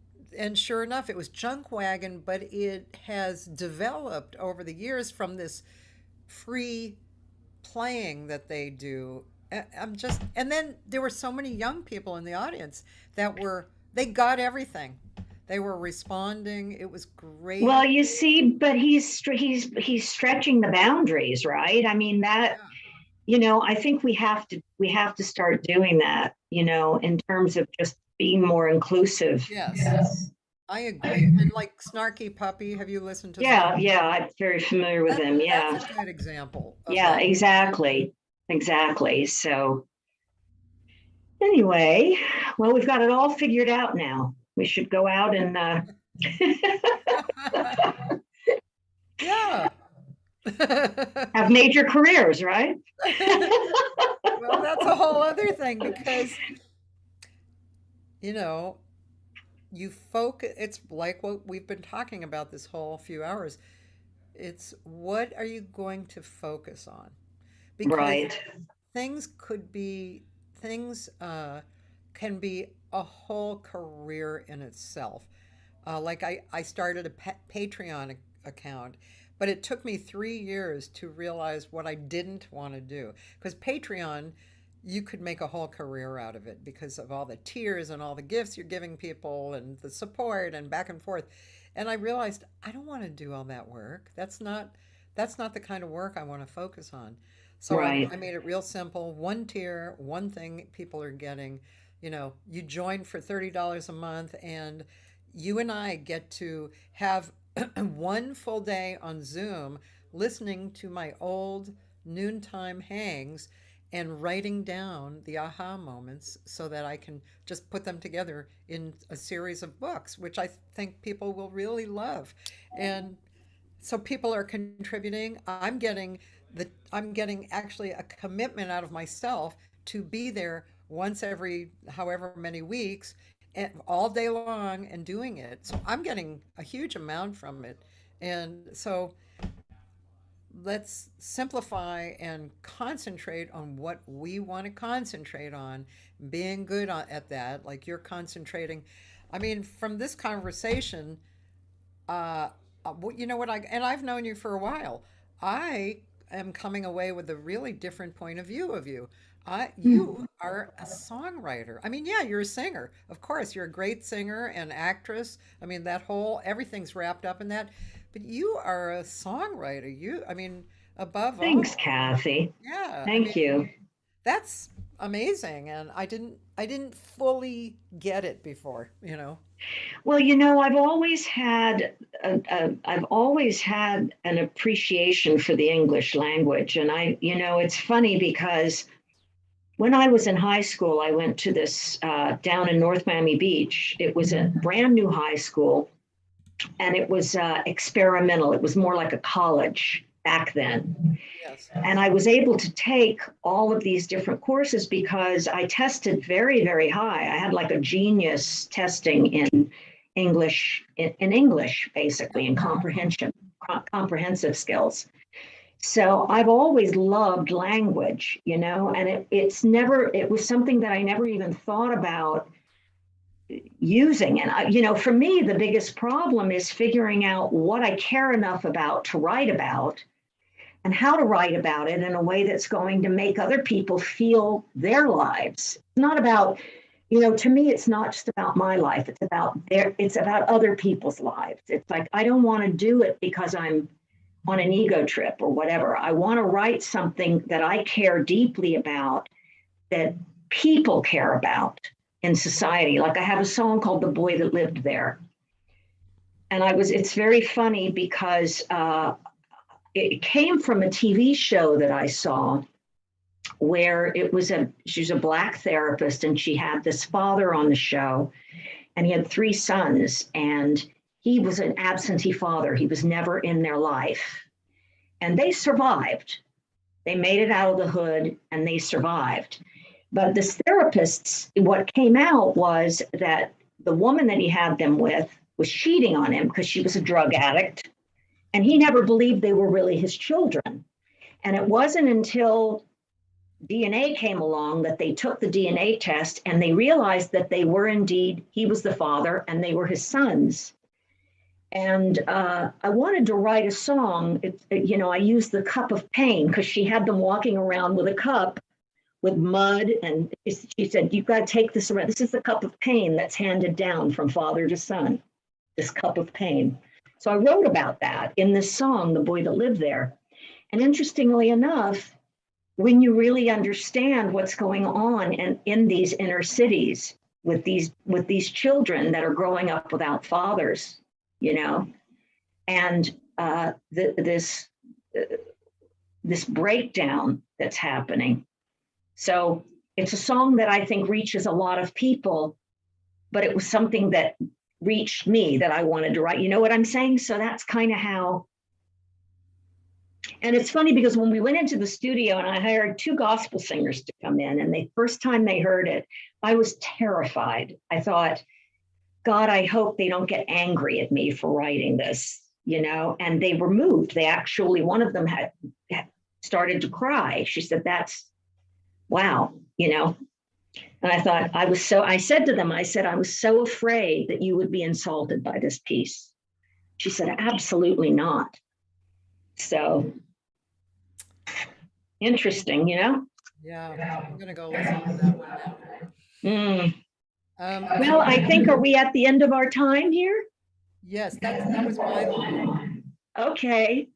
sure enough, it was Junk Wagon, but it has developed over the years from this free playing that they do. I'm just, and then there were so many young people in the audience that they got everything. They were responding. It was great. Well, you see, but he's stretching the boundaries, right? I mean that, Yeah. you know, I think we have to start doing that, you know, in terms of just being more inclusive. Yes, I agree. And like Snarky Puppy, have you listened to Yeah, Snarky? yeah, I'm very familiar with him. Yeah, That's a good example of yeah, that. exactly. So anyway, well, we've got it all figured out now. We should go out and Yeah. have major careers, right? Well, that's a whole other thing because, you know, you focus, it's like what we've been talking about this whole few hours. It's what are you going to focus on? Because Right. things could be, things can be a whole career in itself. Like I started a Patreon account, but it took me 3 years to realize what I didn't want to do. Because Patreon, you could make a whole career out of it because of all the tiers and all the gifts you're giving people and the support and back and forth. And I realized I don't want to do all that work. That's not the kind of work I want to focus on. So Right. I made it real simple. One tier, one thing people are getting. You know, you join for $30 a month, and you and I get to have one full day on Zoom listening to my old noontime hangs and writing down the aha moments so that I can just put them together in a series of books, which I think people will really love. And so people are contributing. I'm getting actually a commitment out of myself to be there once every however many weeks and all day long and doing it. So I'm getting a huge amount from it. And so let's simplify and concentrate on what we want to concentrate on, being good at that, like you're concentrating. I mean, from this conversation, you know what, and I've known you for a while. I am coming away with a really different point of view of you. You Mm. are a songwriter. I mean, yeah, you're a singer. Of course, you're a great singer and actress. I mean, that whole everything's wrapped up in that. But you are a songwriter. I mean, above Thanks, all, Kathy. yeah. I mean, Thank you. that's amazing, and I didn't fully get it before, Well, I've always had an appreciation for the English language, and it's funny because when I was in high school, I went to this down in North Miami Beach. It was a brand new high school, and it was experimental. It was more like a college back then. Yes. And I was able to take all of these different courses because I tested very, very high. I had like a genius testing in English, basically, in comprehensive skills. So I've always loved language, and it was something that I never even thought about using. And for me, the biggest problem is figuring out what I care enough about to write about and how to write about it in a way that's going to make other people feel their lives. It's not about, to me, it's not just about my life. It's about other people's lives. It's like, I don't want to do it because I'm on an ego trip or whatever. I want to write something that I care deeply about, that people care about in society. Like I have a song called The Boy That Lived There. And it's very funny because it came from a TV show that I saw where she's a Black therapist, and she had this father on the show, and he had 3 sons, and he was an absentee father. He was never in their life. And they survived. They made it out of the hood and they survived. But this therapist, what came out was that the woman that he had them with was cheating on him because she was a drug addict. And he never believed they were really his children. And it wasn't until DNA came along that they took the DNA test and they realized that he was the father and they were his sons. And I wanted to write a song. I used the cup of pain because she had them walking around with a cup with mud. And she said, you've got to take this around. This is the cup of pain that's handed down from father to son, this cup of pain. So I wrote about that in this song, The Boy That Lived There. And interestingly enough, when you really understand what's going on in these inner cities with these children that are growing up without fathers, and this breakdown that's happening. So it's a song that I think reaches a lot of people, but it was something that reached me that I wanted to write. You know what I'm saying? So that's kind of how. And it's funny because when we went into the studio and I hired 2 gospel singers to come in, and the first time they heard it, I was terrified. I thought, God, I hope they don't get angry at me for writing this, and they were moved. One of them had started to cry. She said, that's, wow, And I thought, I said to them, I was so afraid that you would be insulted by this piece. She said, absolutely not. So interesting, Yeah, I'm gonna go listen to that one now. Mm. Um, Well, I think, are we at the end of our time here? yes, that was my line. Okay.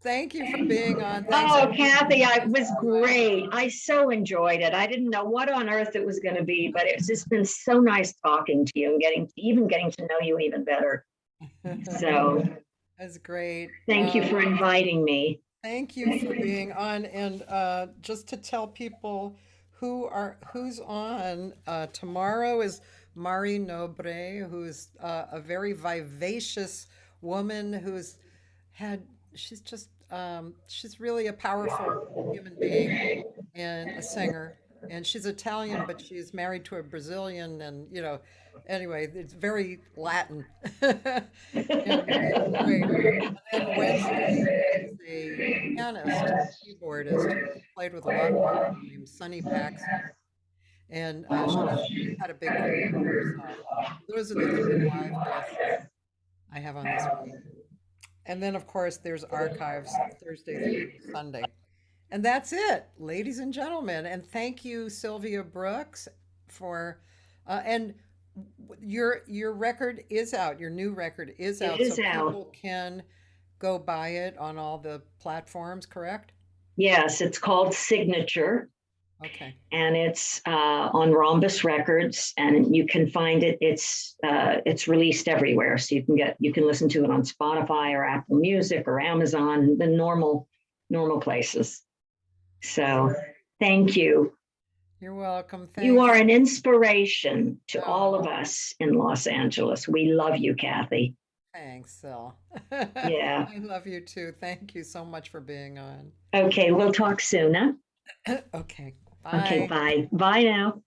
Thank you for being on. Oh, Kathy, it was great. I so enjoyed it. I didn't know what on earth it was going to be, but it's just been so nice talking to you and getting to know you even better. So That's great. thank you for inviting me. Thank you for being on. And just to tell people who's on, tomorrow is Mari Nobre, who's a very vivacious woman she's really a powerful human being and a singer. And she's Italian, but she's married to a Brazilian, and anyway, it's very Latin. And it's great. And then Wednesday is a pianist, keyboardist, who played with a lot of people named Sunny Paxson. And she's had a big career herself. Those are the 3 live guests I have on this week. And then, of course, there's archives Thursday through Sunday. And that's it, ladies and gentlemen. And thank you, Sylvia Brooks, for and your record is out. Your new record is It out, is so out. people can go buy it on all the platforms. Correct? Yes, it's called Signature, Okay. and it's on Rhombus Records, and you can find it. It's released everywhere, so you can listen to it on Spotify or Apple Music or Amazon, the normal places. So thank you. You're welcome. You are Thanks. an inspiration to Oh. all of us in Los Angeles. We love you, Cathy. Thanks, Sil. Yeah. I love you too. Thank you so much for being on. Okay, we'll talk soon. Huh? Okay. Okay, Bye. bye. Bye now.